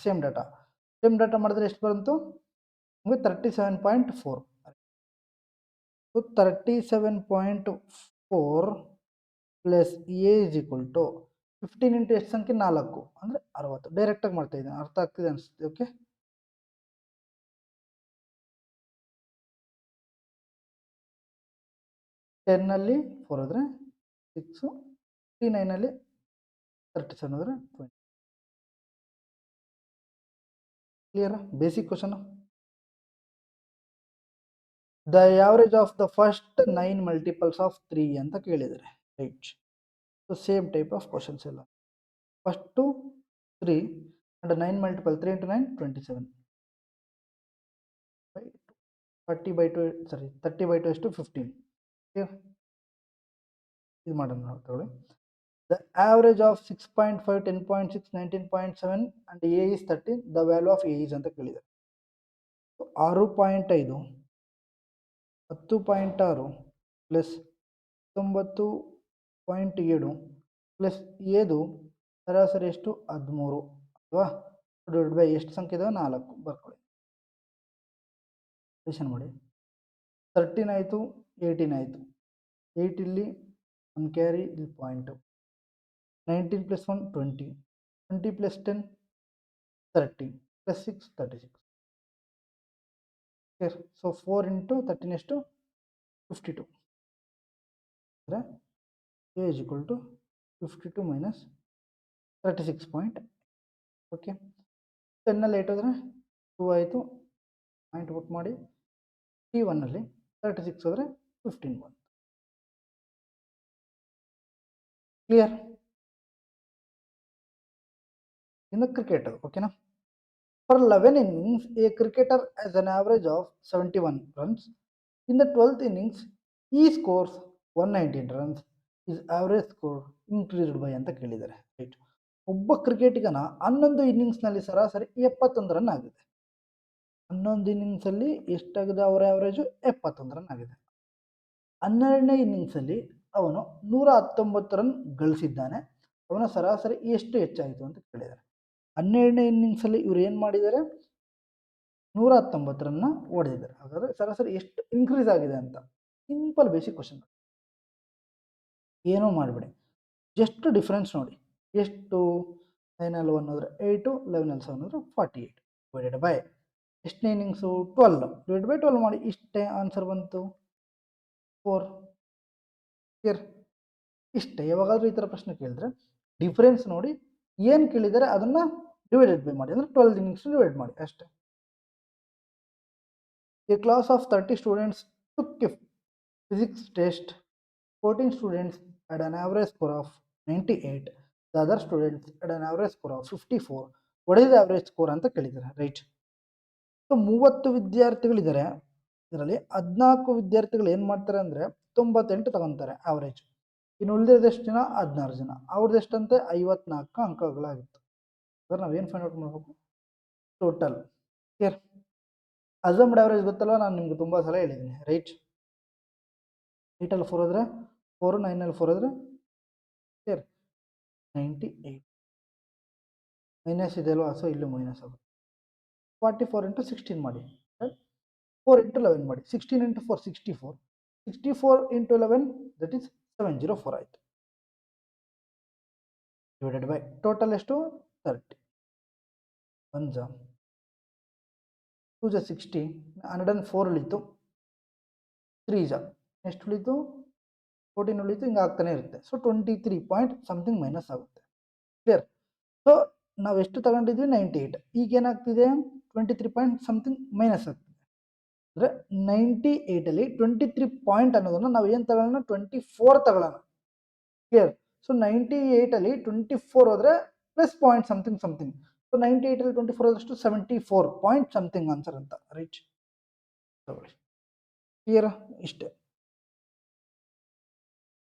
ಸೇಮ್ ಡಾಟಾ. ಸೇಮ್ ಡಾಟಾ ಮಾಡಿದ್ರೆ ಎಷ್ಟು ಬಂತು ನಮಗೆ 37.4. So 37.4 plus a is equal to 15 into ಎಷ್ಟು ಸಂಖ್ಯೆ 4 ಅಂದರೆ 60. ಡೈರೆಕ್ಟಾಗಿ ಮಾಡ್ತಾ ಇದ್ದೀನಿ, ಅರ್ಥ ಆಗ್ತಿದೆ ಅನಿಸುತ್ತೆ. ಓಕೆ. ಟೆನ್ನಲ್ಲಿ 4 ಹೋದರೆ 6, 39ಅಲ್ಲಿ 37 ಹೋದರೆ 20. ಕ್ಲಿಯರಾ? Basic question. The average of the first 9 multiples of 3 ಅಂತ ಕೇಳಿದ್ದಾರೆ. Right. So same type of questions ಎಲ್ಲ. First 3 and 9 multiple 3 into 9 27. 30/2 sorry 30/2 ಎಷ್ಟು 15. ಕ್ಲಿಯರ್. ಇದು ಮಾಡೋಣ ನಾವು ತಗೊಳ್ಳಿ. The average of 6.5, 10.6, 19.7 and a is 13. The value of a is ಅಂತ ಕೇಳಿದ್ದಾರೆ. 6.5 10.6 ಪ್ಲಸ್ 9.7 ಪ್ಲಸ್ ಎದು ಸರಾಸರಿ ಎಷ್ಟು 13 ಅಲ್ವಾ. ಡಿವೈಡ್ ಬೈ ಎಷ್ಟು ಸಂಖ್ಯೆ ಇದಾವೆ 4 ಬರ್ಕೊಳ್ಳಿ. ಅಡಿಷನ್ ಮಾಡಿ. 13 ಆಯಿತು, 18 ಆಯಿತು. 8 ಇಲ್ಲಿ 1 ಕ್ಯಾರಿ, ಇಲ್ಲಿ point. 19 plus 1 20, 20 plus 10 30 plus 6 36. Clear. So 4 into 13 ಎಷ್ಟು 52. ಅಂದರೆ a is equal to 52 minus 36. Okay. 10ನಲ್ಲಿ 8 ಹೋದರೆ 2 ಆಯಿತು. ಪಾಯಿಂಟ್ ಪುಟ್ ಮಾಡಿ. T1ನಲ್ಲಿ 36 ಹೋದರೆ 15 ಬಂತು. ಕ್ಲಿಯರ್. ಇನ್ನು ಕ್ರಿಕೆಟ್. ಓಕೆನಾ. For 11 innings, a cricketer has an average of 71 runs. In the 12th innings, he scores 119 runs. His average score increased by ಅಂತ ಕೇಳಿದ್ದಾರೆ. ರೈಟ್. ಒಬ್ಬ ಕ್ರಿಕೆಟಿಗನ 11 ಇನ್ನಿಂಗ್ಸ್ನಲ್ಲಿ ಸರಾಸರಿ 71 ರನ್ ಆಗಿದೆ. 11 ಇನ್ನಿಂಗ್ಸಲ್ಲಿ ಎಷ್ಟಾಗಿದೆ ಅವರ ಆವರೇಜು 71 ರನ್ ಆಗಿದೆ. 12ನೇ ಇನ್ನಿಂಗ್ಸಲ್ಲಿ ಅವನು 119 ರನ್ ಗಳಿಸಿದ್ದಾನೆ. ಅವನ ಸರಾಸರಿ ಎಷ್ಟು ಹೆಚ್ಚಾಯಿತು ಅಂತ ಕೇಳಿದ್ದಾರೆ. 12ನೇ ಇನ್ನಿಂಗ್ಸಲ್ಲಿ ಇವ್ರು ಏನು ಮಾಡಿದ್ದಾರೆ 119 ರನ್ನ ಹೊಡೆದಿದ್ದಾರೆ. ಹಾಗಾದರೆ ಸರಾಸರಿ ಎಷ್ಟು ಇನ್ಕ್ರೀಸ್ ಆಗಿದೆ ಅಂತ. Simple basic question. ಏನೂ ಮಾಡಬೇಡಿ, ಜಸ್ಟ್ ಡಿಫ್ರೆನ್ಸ್ ನೋಡಿ. ಎಷ್ಟು 9ನಲ್ಲಿ 1 ಹೋದರೆ 8, 11ನಲ್ಲಿ 7 ಹೋದರೆ 48 ಡಿವೈಡೆಡ್ ಬೈ ಎಷ್ಟನೇ ಇನ್ನಿಂಗ್ಸು 12 ಡಿವೈಡ್ ಬೈ 12 ಮಾಡಿ. ಇಷ್ಟೇ ಆನ್ಸರ್ ಬಂತು 4. ಕ್ಲಿಯರ್. ಇಷ್ಟೇ. ಯಾವಾಗಾದ್ರೂ ಈ ಥರ ಪ್ರಶ್ನೆ ಕೇಳಿದ್ರೆ ಡಿಫ್ರೆನ್ಸ್ ನೋಡಿ, ಏನು ಕೇಳಿದರೆ ಅದನ್ನು ಡಿವೈಡೆಡ್ ಬೈ ಮಾಡಿ, ಅಂದರೆ 12 ಇನ್ನಿಂಗ್ಸ್ ಡಿವೈಡ್ ಮಾಡಿ ಅಷ್ಟೇ. A class of 30 students took a physics test. 14 students had an average score of 98. The other students had an average score of 54. What is the average score ಅಂತ ಕೇಳಿದ್ದಾರೆ. Right. So 30 ವಿದ್ಯಾರ್ಥಿಗಳಿದ್ದಾರೆ. ಇದರಲ್ಲಿ 14 ವಿದ್ಯಾರ್ಥಿಗಳು ಏನು ಮಾಡ್ತಾರೆ ಅಂದರೆ 98 ತಗೊತಾರೆ ಆವರೇಜ್. ಇನ್ನು ಉಳಿದಿರೋದು ಎಷ್ಟು ಜನ 16 ಜನ. ಅವ್ರದ್ದು ಎಷ್ಟಂತೆ 54 ಅಂಕಗಳಾಗಿತ್ತು. ಅದರ ನಾವೇನು ಫೈಂಡ್ ಔಟ್ ಮಾಡಬೇಕು ಟೋಟಲ್. ಕ್ಲಿಯರ್. ಅಸಮ್ಡ್ ಆವರೇಜ್ ಗೊತ್ತಲ್ವ, ನಾನು ನಿಮ್ಗೆ ತುಂಬ ಸಲ ಹೇಳಿದ್ದೀನಿ. ರೈಟ್. 8ಲ್ಲಿ 4 ಹೋದರೆ 4, 9ನಲ್ಲಿ 4 ಹೋದರೆ ಕ್ಲಿಯರ್ 98 ಮೈನಸ್ ಇದೆ ಅಲ್ವಾ. ಸೊ ಇಲ್ಲೂ ಮೈನಸ್ ಆಗುತ್ತೆ. 44 ಇಂಟು 16 ಮಾಡಿ, 4 ಇಂಟು 11 ಮಾಡಿ. 16 ಇಂಟು 4 64, 64 ಇಂಟು 11 ದಟ್ ಈಸ್ 704 ಆಯಿತು. ಡಿವೈಡೆಡ್ ಬೈ ಟೋಟಲ್ ಎಷ್ಟು 30. 1 ಜಾ 2 ಜಾ 60, 104 ಉಳಿತು. 3 ಜಾ ಎಷ್ಟು ಉಳಿತು 14 ಉಳಿತು. ಹಿಂಗೆ ಆಗ್ತಾನೆ ಇರುತ್ತೆ. ಸೊ 23 ಪಾಯಿಂಟ್ ಸಮಥಿಂಗ್ ಮೈನಸ್ ಆಗುತ್ತೆ. ಕ್ಲಿಯರ್. ಸೊ ನಾವು ಎಷ್ಟು ತಗೊಂಡಿದ್ವಿ 98. ಈಗ ಏನಾಗ್ತಿದೆ 23 ಪಾಯಿಂಟ್ ಸಮಥಿಂಗ್ ಮೈನಸ್ ಆಗ್ತಿದೆ. ಅಂದರೆ 98ಅಲ್ಲಿ 23 ಪಾಯಿಂಟ್ ಅನ್ನೋದನ್ನು ನಾವು ಏನು ತಗೊಳ್ಳೋಣ, 24 ತಗೊಳ್ಳೋಣ. ಕ್ಲಿಯರ್? ಸೊ 98ಅಲ್ಲಿ 24 ಹೋದ್ರೆ plus point something something. So 98ಅಲ್ಲಿ 24 ಹೋದಷ್ಟು 74 ಪಾಯಿಂಟ್ ಸಮಥಿಂಗ್ ಆನ್ಸರ್ ಅಂತ. ರೈಟ್, ತಗೊಳ್ಳಿ. ಕ್ಲಿಯರ್? ಇಷ್ಟೇ.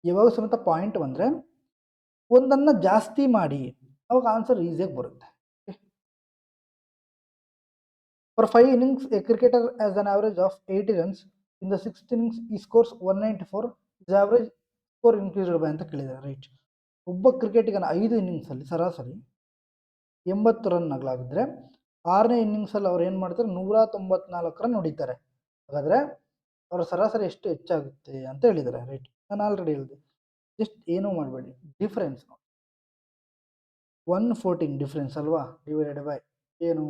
ಯಾವಾಗ ಸಮೇತ ಪಾಯಿಂಟ್ ಬಂದರೆ ಒಂದನ್ನು ಜಾಸ್ತಿ ಮಾಡಿ, ಅವಾಗ ಆನ್ಸರ್ ಈಸಿಯಾಗಿ ಬರುತ್ತೆ. For 5 innings, a cricketer has an average of 80 runs. In the 6th innings, he scores 194. His average score increased by ಅಂತ ಕೇಳಿದ್ದಾರೆ. ರೈಟ್, ಒಬ್ಬ ಕ್ರಿಕೆಟಿಗನ 5 ಇನ್ನಿಂಗ್ಸಲ್ಲಿ ಸರಾಸರಿ 80 ರನ್ ಆಗಲಾಗಿದ್ರೆ 6ನೇ ಇನ್ನಿಂಗ್ಸಲ್ಲಿ ಅವ್ರು ಏನು ಮಾಡ್ತಾರೆ, 194 ರನ್ ಹೊಡಿತಾರೆ. ಹಾಗಾದರೆ ಅವರ ಸರಾಸರಿ ಎಷ್ಟು ಹೆಚ್ಚಾಗುತ್ತೆ ಅಂತ ಹೇಳಿದ್ದಾರೆ. ರೈಟ್, ನಾನು ಆಲ್ರೆಡಿ ಹೇಳಿದೆ. ಜಸ್ಟ್ ಏನೂ ಮಾಡಬೇಡಿ, ಡಿಫ್ರೆನ್ಸ್ 114 ಡಿಫ್ರೆನ್ಸ್ ಅಲ್ವಾ, ಡಿವೈಡೆಡ್ ಬೈ ಏನು,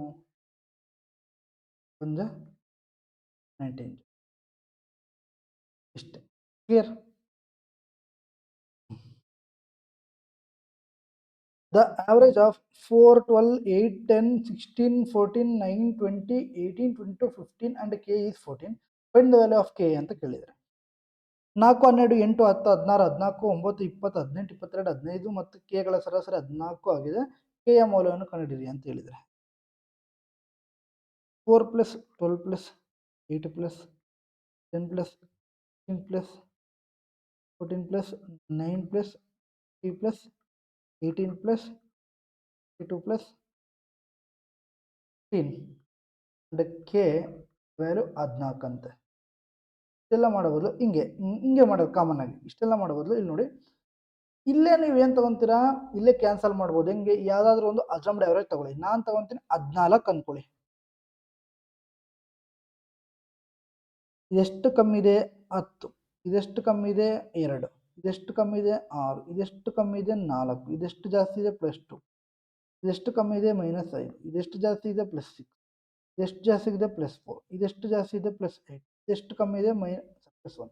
19 ಇಷ್ಟೇ. Clear? The average of 4, 12, 8, 10, 16, 14, 9, 20, 18, 22, 15 and k is 14. Find the value of k ಅಂತ ಕೇಳಿದರೆ 4, 12, 8, 10, 16, 14, 9, 20, 18, 22, 15 ಮತ್ತು k ಗಳ ಸರಾಸರಿ 14 ಆಗಿದೆ. k ಯ ಮೌಲ್ಯವನ್ನು ಕಂಡುಹಿಡಿಯಿರಿ ಅಂತ ಹೇಳಿದರೆ 4 + 12 + 8 + 10 + 15 + 14 + 9 + 3 + 18 + 2 + 15 ಅಂಡ್ ಕೆ ವ್ಯಾಲ್ಯೂ 14 ಅಂತೆ. ಇಷ್ಟೆಲ್ಲ ಮಾಡೋ ಬದಲು ಹಿಂಗೆ ಮಾಡೋದು ಕಾಮನ್ ಆಗಿ. ಇಷ್ಟೆಲ್ಲ ಮಾಡೋ ಬದಲು ಇಲ್ಲಿ ನೋಡಿ, ಇಲ್ಲೇ ನೀವು ಏನು ತೊಗೊತೀರಾ, ಇಲ್ಲೇ ಕ್ಯಾನ್ಸಲ್ ಮಾಡ್ಬೋದು. ಹೆಂಗೆ, ಯಾವುದಾದ್ರೂ ಒಂದು ಅಸಮ್ಡ್ ಆವ್ರೇಜ್ ತಗೊಳ್ಳಿ. ನಾನು ತೊಗೊತೀನಿ 14 ಅಂದ್ಕೊಳ್ಳಿ. ಇದೆಷ್ಟು ಕಮ್ಮಿ ಇದೆ, 10. ಇದೆಷ್ಟು ಕಮ್ಮಿ ಇದೆ, 2. ಇದೆಷ್ಟು ಕಮ್ಮಿ ಇದೆ, 6. ಇದೆಷ್ಟು ಕಮ್ಮಿ ಇದೆ, 4. ಇದೆಷ್ಟು ಜಾಸ್ತಿ ಇದೆ, +2. ಇದೆಷ್ಟು ಕಮ್ಮಿ ಇದೆ, -5. ಇದೆಷ್ಟು ಜಾಸ್ತಿ ಇದೆ, +6. ಇದೆಷ್ಟು ಜಾಸ್ತಿ ಇದೆ, +4. ಇದೆಷ್ಟು ಜಾಸ್ತಿ ಇದೆ, +8. ಇದೆಷ್ಟು ಕಮ್ಮಿ ಇದೆ, -1.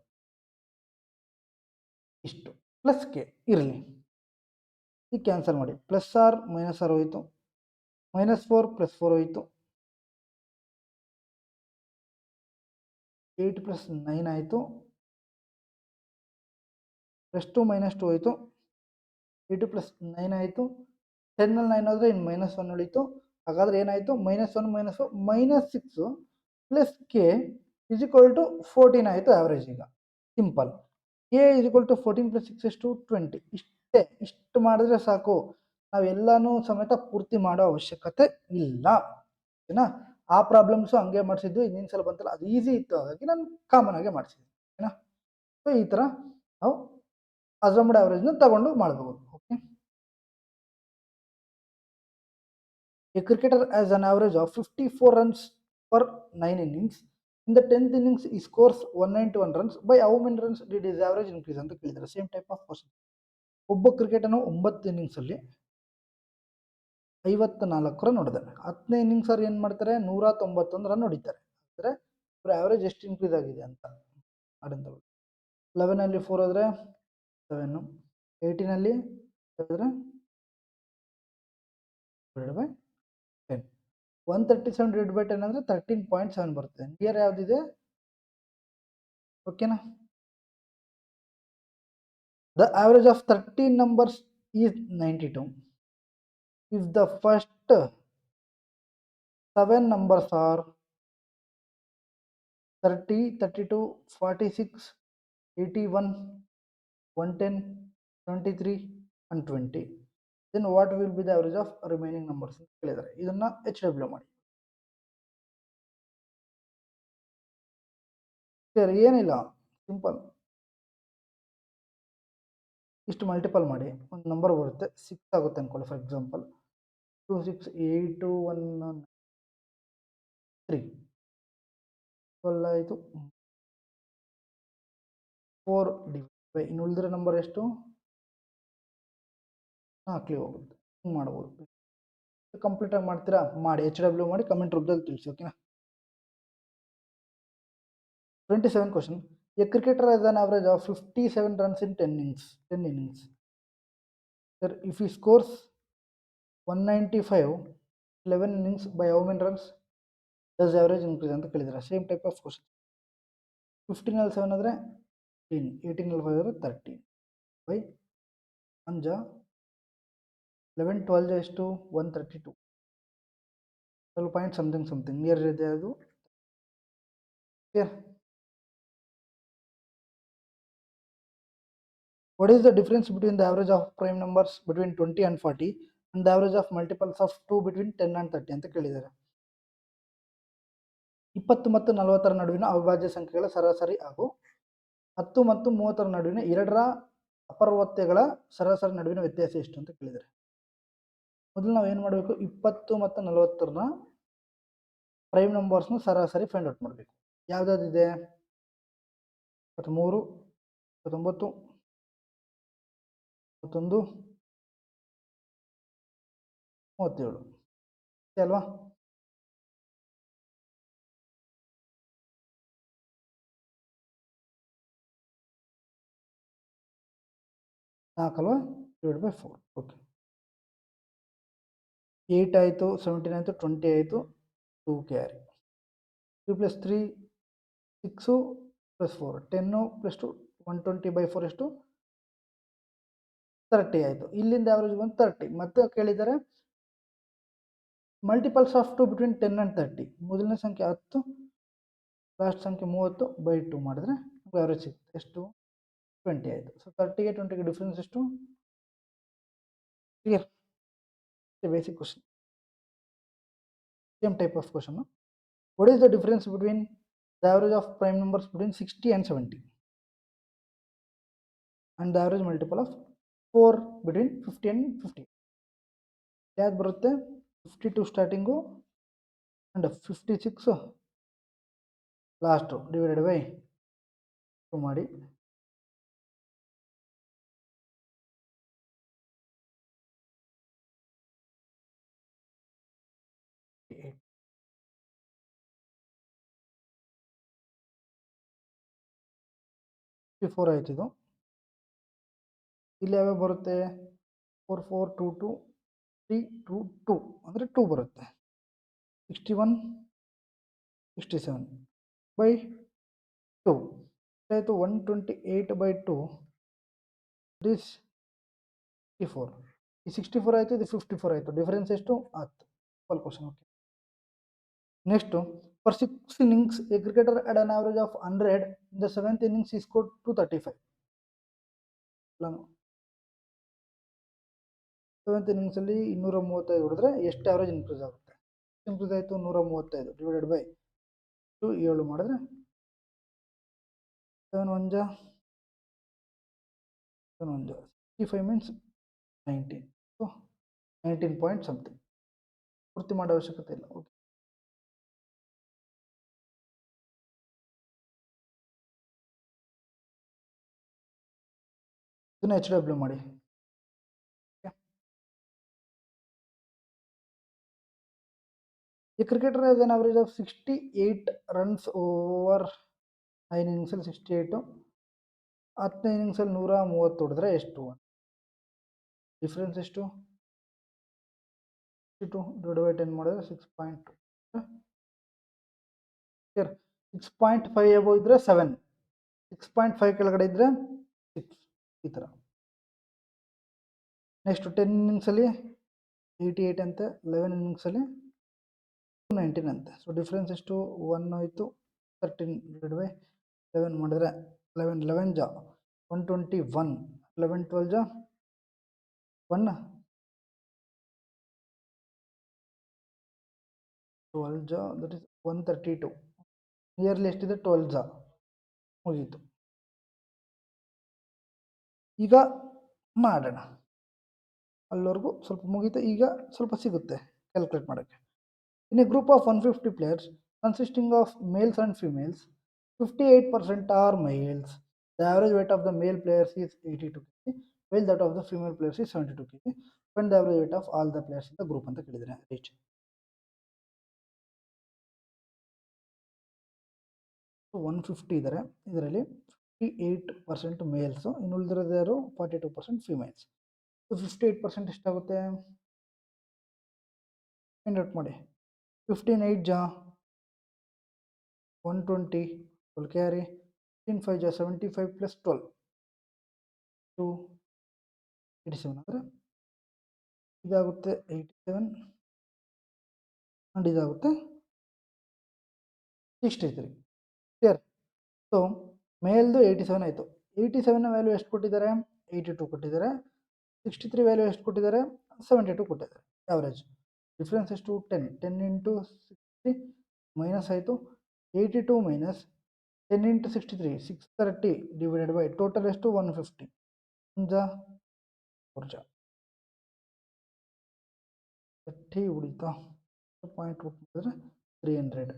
ಇಷ್ಟು ಪ್ಲಸ್ ಕೆ ಇರಲಿ. ಈಗ ಕ್ಯಾನ್ಸಲ್ ಮಾಡಿ. +r -r ಹೋಯಿತು, -4 +4 ಹೋಯಿತು, 8 + 9 ಆಯಿತು, +2 -2 ಹೋಯಿತು, 8 + 9 ಆಯಿತು. 10 ನಲ್ಲಿ 9 ಹೋದರೆ ಇನ್ನು -1 ಉಳಿತು. ಹಾಗಾದ್ರೆ ಏನಾಯಿತು, -1 -6 plus K is equal to 14 ಆಯಿತು ಆವ್ರೇಜ್. ಈಗ simple. K is equal to 14 + 6 ಎಷ್ಟು, 20. ಇಷ್ಟೇ, ಇಷ್ಟು ಮಾಡಿದ್ರೆ ಸಾಕು. ನಾವೆಲ್ಲನೂ ಸಮೇತ ಪೂರ್ತಿ ಮಾಡೋ ಅವಶ್ಯಕತೆ ಇಲ್ಲ. ಓಕೆನಾ? ಆ ಪ್ರಾಬ್ಲಮ್ಸು ಹಂಗೆ ಮಾಡಿಸಿದ್ದು, ಇನ್ನೊಂದು ಸಲ ಬಂತಲ್ಲ ಅದು ಈಸಿ ಇತ್ತು, ಹಾಗಾಗಿ ನಾನು ಕಾಮನ್ ಆಗಿ ಮಾಡಿಸಿದ್ದೆ. ಓಕೆನಾ? ಸೊ ಈ ಥರ ನಾವು ಅಸಮ್ಡ್ ಆವ್ರೇಜ್ನ ತಗೊಂಡು ಮಾಡಬಹುದು. Okay, A cricketer has an average of 54 runs per 9 innings. In the 10th innings, he scores 191 runs. By how many runs did his average increase ಅಂತ ಕೇಳಿದ್ದಾರೆ. Same type of question. ಒಬ್ಬ ಕ್ರಿಕೆಟರ್ನು 9 ಇನ್ನಿಂಗ್ಸಲ್ಲಿ 54 ರನ್ ಹೊಡೆದಾರೆ. 10ನೇ ಇನ್ನಿಂಗ್ಸ್ ಅವ್ರು ಏನು ಮಾಡ್ತಾರೆ, 191 run ಹೊಡಿತಾರೆ. ಅಂದರೆ ಅವ್ರ average ಎಷ್ಟು ಇನ್ಕ್ರೀಸ್ ಆಗಿದೆ ಅಂತ ಅದನ್ನು ತಗೊಳ್ಳಿ. 11ನಲ್ಲಿ 4 ಹೋದರೆ 7, 18ನಲ್ಲಿ ಹೋದರೆ ಡಿವೈಡೆಡ್ ಬೈ 10. 137 ಡಿವೈಡೆಡ್ ಬೈ 10 ಅಂದರೆ 13.7 ಬರುತ್ತೆ. ನಿಯರ್ ಯಾವುದಿದೆ, ಓಕೆನಾ? The average of 13 numbers is 92. If the first 7 numbers are 30, 32, 46, 81, 110, 23 and 20, then what will be the average of remaining numbers ಅಂತ ಕೇಳಿದ್ದಾರೆ. ಇದನ್ನ HW ಮಾಡಿ. ಸರಿ, ಏನಿಲ್ಲ, ಸಿಂಪಲ್. ಇಷ್ಟು ಮಲ್ಟಿಪಲ್ ಮಾಡಿ ಒಂದು ನಂಬರ್ ಬರುತ್ತೆ, 6 ಆಗುತ್ತೆ ಅನ್ಕೊಳ್ಳಿ. ಫಾರ್ ಎಕ್ಸಾಂಪಲ್ 2, 6, 8, 1, 3, 12 ಆಯಿತು. 4 ಡಿವೈಡ್ ಬೈ ಇನ್ನು ಉಳಿದಿರೋ ನಂಬರ್ ಎಷ್ಟು, 4 ಹೋಗುತ್ತೆ. ಹಿಂಗೆ ಮಾಡ್ಬೋದು. ಕಂಪ್ಲೀಟಾಗಿ ಮಾಡ್ತೀರಾ, ಮಾಡಿ. HW ಮಾಡಿ, ಕಮೆಂಟ್ ರೂಪದಲ್ಲಿ ತಿಳಿಸಿ. ಓಕೆನಾ? 27 question. A cricketer has an average of 57 runs in 10 innings. 10 innings. Sir, if he scores 195, 11 innings, by how many runs does average increase ಅಂತ ಕೇಳಿದ್ದಾರೆ. Same type of question. 15ನಲ್ಲಿ 7 ಆದರೆ 18, 18ನಲ್ಲಿ 5 ಆದರೆ 13 ಬೈ 1 ಜಾ 11, 12 ಜಾ ಎಷ್ಟು 132, 12 ಪಾಯಿಂಟ್ ಸಮಥಿಂಗ್ ನಿಯರ್ ಇದೆ ಅದು. Clear? What is the difference between the average of prime numbers between 20 and 40 and the average of multiples of 2 between 10 and 30 ಅಂತ ಕೇಳಿದ್ದಾರೆ. 20 ಮತ್ತು 40ರ ನಡುವಿನ ಅವಿಭಾಜ್ಯ ಸಂಖ್ಯೆಗಳ ಸರಾಸರಿ ಹಾಗೂ 10 ಮತ್ತು 30ರ ನಡುವಿನ ಎರಡರ ಅಪವರ್ತ್ಯಗಳ ಸರಾಸರಿ ನಡುವಿನ ವ್ಯತ್ಯಾಸ ಎಷ್ಟು ಅಂತ ಕೇಳಿದ್ದಾರೆ. ಮೊದಲು ನಾವು ಏನು ಮಾಡಬೇಕು, 20 ಮತ್ತು 40ರ ಪ್ರೈಮ್ ನಂಬರ್ಸ್ನ ಸರಾಸರಿ ಫೈಂಡ್ ಔಟ್ ಮಾಡಬೇಕು. ಯಾವ್ದಾದಿದೆ? 23, 29, 31, 37 ಅಲ್ವಾ? ನಾಲ್ಕಲ್ವಾ? Divide by 4. ಓಕೆ, 8 ಆಯಿತು, 17 ಆಯಿತು, 20 ಆಯಿತು, 2 ಕ್ಯಾರಿ, 3 + 3 6 + 4 10 + 2 120 ಬೈ 4 ಎಷ್ಟು 30 ಆಯಿತು. ಇಲ್ಲಿಂದ ಆವರೇಜ್ ಬಂದು 30. ಮತ್ತೆ ಕೇಳಿದ್ದಾರೆ ಮಲ್ಟಿಪಲ್ಸ್ ಆಫ್ 2 ಬಿಟ್ವೀನ್ 10 and 30. ಮೊದಲನೇ ಸಂಖ್ಯೆ 10, ಲಾಸ್ಟ್ ಸಂಖ್ಯೆ 30 ಬೈ 2 ಮಾಡಿದ್ರೆ ಆವರೇಜ್ ಸಿಗುತ್ತೆ. ಎಷ್ಟು 20 ಆಯಿತು. ಸೊ 30ಗೆ 20ಗೆ ಡಿಫ್ರೆನ್ಸ್ ಎಷ್ಟು? Clear? Basic question, same type of question. What is the difference between the average of prime numbers between 60 and 70 and the average multiple of 4 between 50 and 50? ಯಾವ್ದು ಬರುತ್ತೆ? 52 starting and 56 last divided by 2 ಮಾಡಿ 54 ಆಯ್ತು. ಇದು ಇಲ್ಲಿ ಯಾವ್ಯಾವ ಬರುತ್ತೆ? 4 4 2 2 3 2 2 ಅಂದರೆ 2 ಬರುತ್ತೆ. 61 67 ಬೈ 2 ಆಯಿತು. 128 ಬೈ 2 ದಿಸ್ 64. ಈ 64 ಆಯಿತು, ಇದು 54 ಆಯಿತು. ಡಿಫರೆನ್ಸ್ ಎಷ್ಟು? 10. Simple question. Okay, next, for 6 innings A cricketer at an average of 100 in the 7th innings ಈ ಸ್ಕೋರ್ಡ್ 235. 7th innings ಅಲ್ಲಿ 235 ಹೊಡೆದ್ರೆ ಎಷ್ಟು ಆವರೇಜ್ ಇನ್ಕ್ರೀಸ್ ಆಗುತ್ತೆ? ಇನ್ಕ್ರೀಸ್ ಆಯಿತು 135 ಡಿವೈಡೆಡ್ ಬೈ 2 7 ಮಾಡಿದ್ರೆ 7 1 ಜಾ 7 1 ಜಾ 65 ಮೀನ್ಸ್ 19. So 19 point something. ಪೂರ್ತಿ ಮಾಡೋ ಅವಶ್ಯಕತೆ ಇಲ್ಲ. ಓಕೆ, ಇದನ್ನ HW ಮಾಡಿ. A cricketer has an average of 68 runs over 9 innings ಅಲ್ಲಿ 68. 10ನೇ innings ಅಲ್ಲಿ 130 ಹೊಡೆದ್ರೆ ಎಷ್ಟು? ಡಿಫ್ರೆನ್ಸ್ ಎಷ್ಟು? 62 ಡಿವೈಡ್ ಬೈ 10 ಮಾಡಿದ್ರೆ 6.2. 6.5 ಅಬೋ ಇದ್ರೆ 7, 6.5 ಕೆಳಗಡೆ ಇದ್ರೆ 6, ಈ ಥರ. ನೆಕ್ಸ್ಟ್ 10 innings ಅಲ್ಲಿ 88 ಅಂತೆ, 11 innings ಅಲ್ಲಿ 219 ಅಂತೆ. ಸೊ ಡಿಫ್ರೆನ್ಸ್ ಎಷ್ಟು? 1 ಆಯಿತು. 13 ಡಿವೈಡ್ ಬೈ 11 ಮಾಡಿದ್ರೆ 11 11 ಜಾ 121, 11 12 ಜಾ 1 12 ಜಾ ದಟ್ ಇಸ್ 132. ನಿಯರ್ಲಿ ಎಷ್ಟಿದೆ? 12 ಜಾ. ಮುಗೀತು. ಈಗ ಮಾಡೋಣ. ಅಲ್ಲಿವರೆಗೂ ಸ್ವಲ್ಪ ಮುಗೀತು. ಈಗ ಸ್ವಲ್ಪ ಸಿಗುತ್ತೆ ಕ್ಯಾಲ್ಕುಲೇಟ್ ಮಾಡೋಕ್ಕೆ. In a group of 150 players consisting of males and females, 58% are males. The average weight of the male players is 82 kg, while that of the female players is 72 kg. Find the average weight of all the players in the group ಅಂತ ಕೇಳಿದ್ರೆ right. 150 ಇದ್ದಾರೆ, ಇದರಲ್ಲಿ 58% mails, ಇನ್ನು ಉಳಿದಿರೋದು ಯಾರು? 42% females. So 58% ಎಷ್ಟಾಗುತ್ತೆ? Find out ಮಾಡಿ. 15 8 ಜಾ 120 ಫುಲ್ ಕ್ಯಾರಿ 16 5 75 plus 12 287 ಅಂದರೆ ಇದಾಗುತ್ತೆ 87 ಅಂಡ್ ಇದಾಗುತ್ತೆ 63. ಕ್ಲಿಯರ್. ಸೊ ಮೇಲ್ದು 87 ಆಯಿತು. 87ನ ವ್ಯಾಲ್ಯೂ ಎಷ್ಟು ಕೊಟ್ಟಿದ್ದಾರೆ? 82 ಕೊಟ್ಟಿದ್ದಾರೆ. 63 ವ್ಯಾಲ್ಯೂ ಎಷ್ಟು ಕೊಟ್ಟಿದ್ದಾರೆ? 72 ಕೊಟ್ಟಿದ್ದಾರೆ. ಆವ್ರೇಜ್ ಡಿಫ್ರೆನ್ಸ್ ಎಷ್ಟು? 10. 10 ಇಂಟು 60 ಮೈನಸ್ ಆಯಿತು. 82 minus 10 into 63 630 divided by total ಎಷ್ಟು? 150. ಊರ್ಜಾ 30 ಉಳಿತಾ ಪಾಯಿಂಟ್ ಮಾಡಿದ್ರೆ 300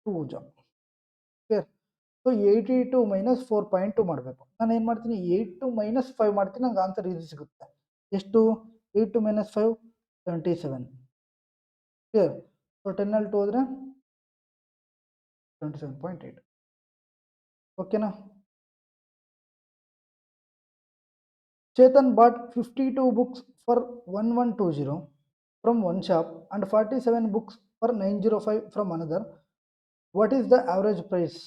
ಊರ್ಜಾ. ಕ್ಲಿಯರ್. ಸೊ 82 ಮೈನಸ್ 4.2 ಮಾಡಬೇಕು. ನಾನು ಏನು ಮಾಡ್ತೀನಿ? 82 ಮೈನಸ್ 5 ಮಾಡ್ತೀನಿ. ನಂಗೆ ಆನ್ಸರ್ ಈಸಿ ಸಿಗುತ್ತೆ. ಎಷ್ಟು? 82 ಮೈನಸ್ 5 77. ಕ್ಲಿಯರ್. ಸೊ 10 ಅಲ್ಲಿ 2 ಹೋದರೆ 77.8. ಓಕೆನಾ? Chetan bought 52 books for 1120 from one shop and 47 books for 905 from another. What is the average price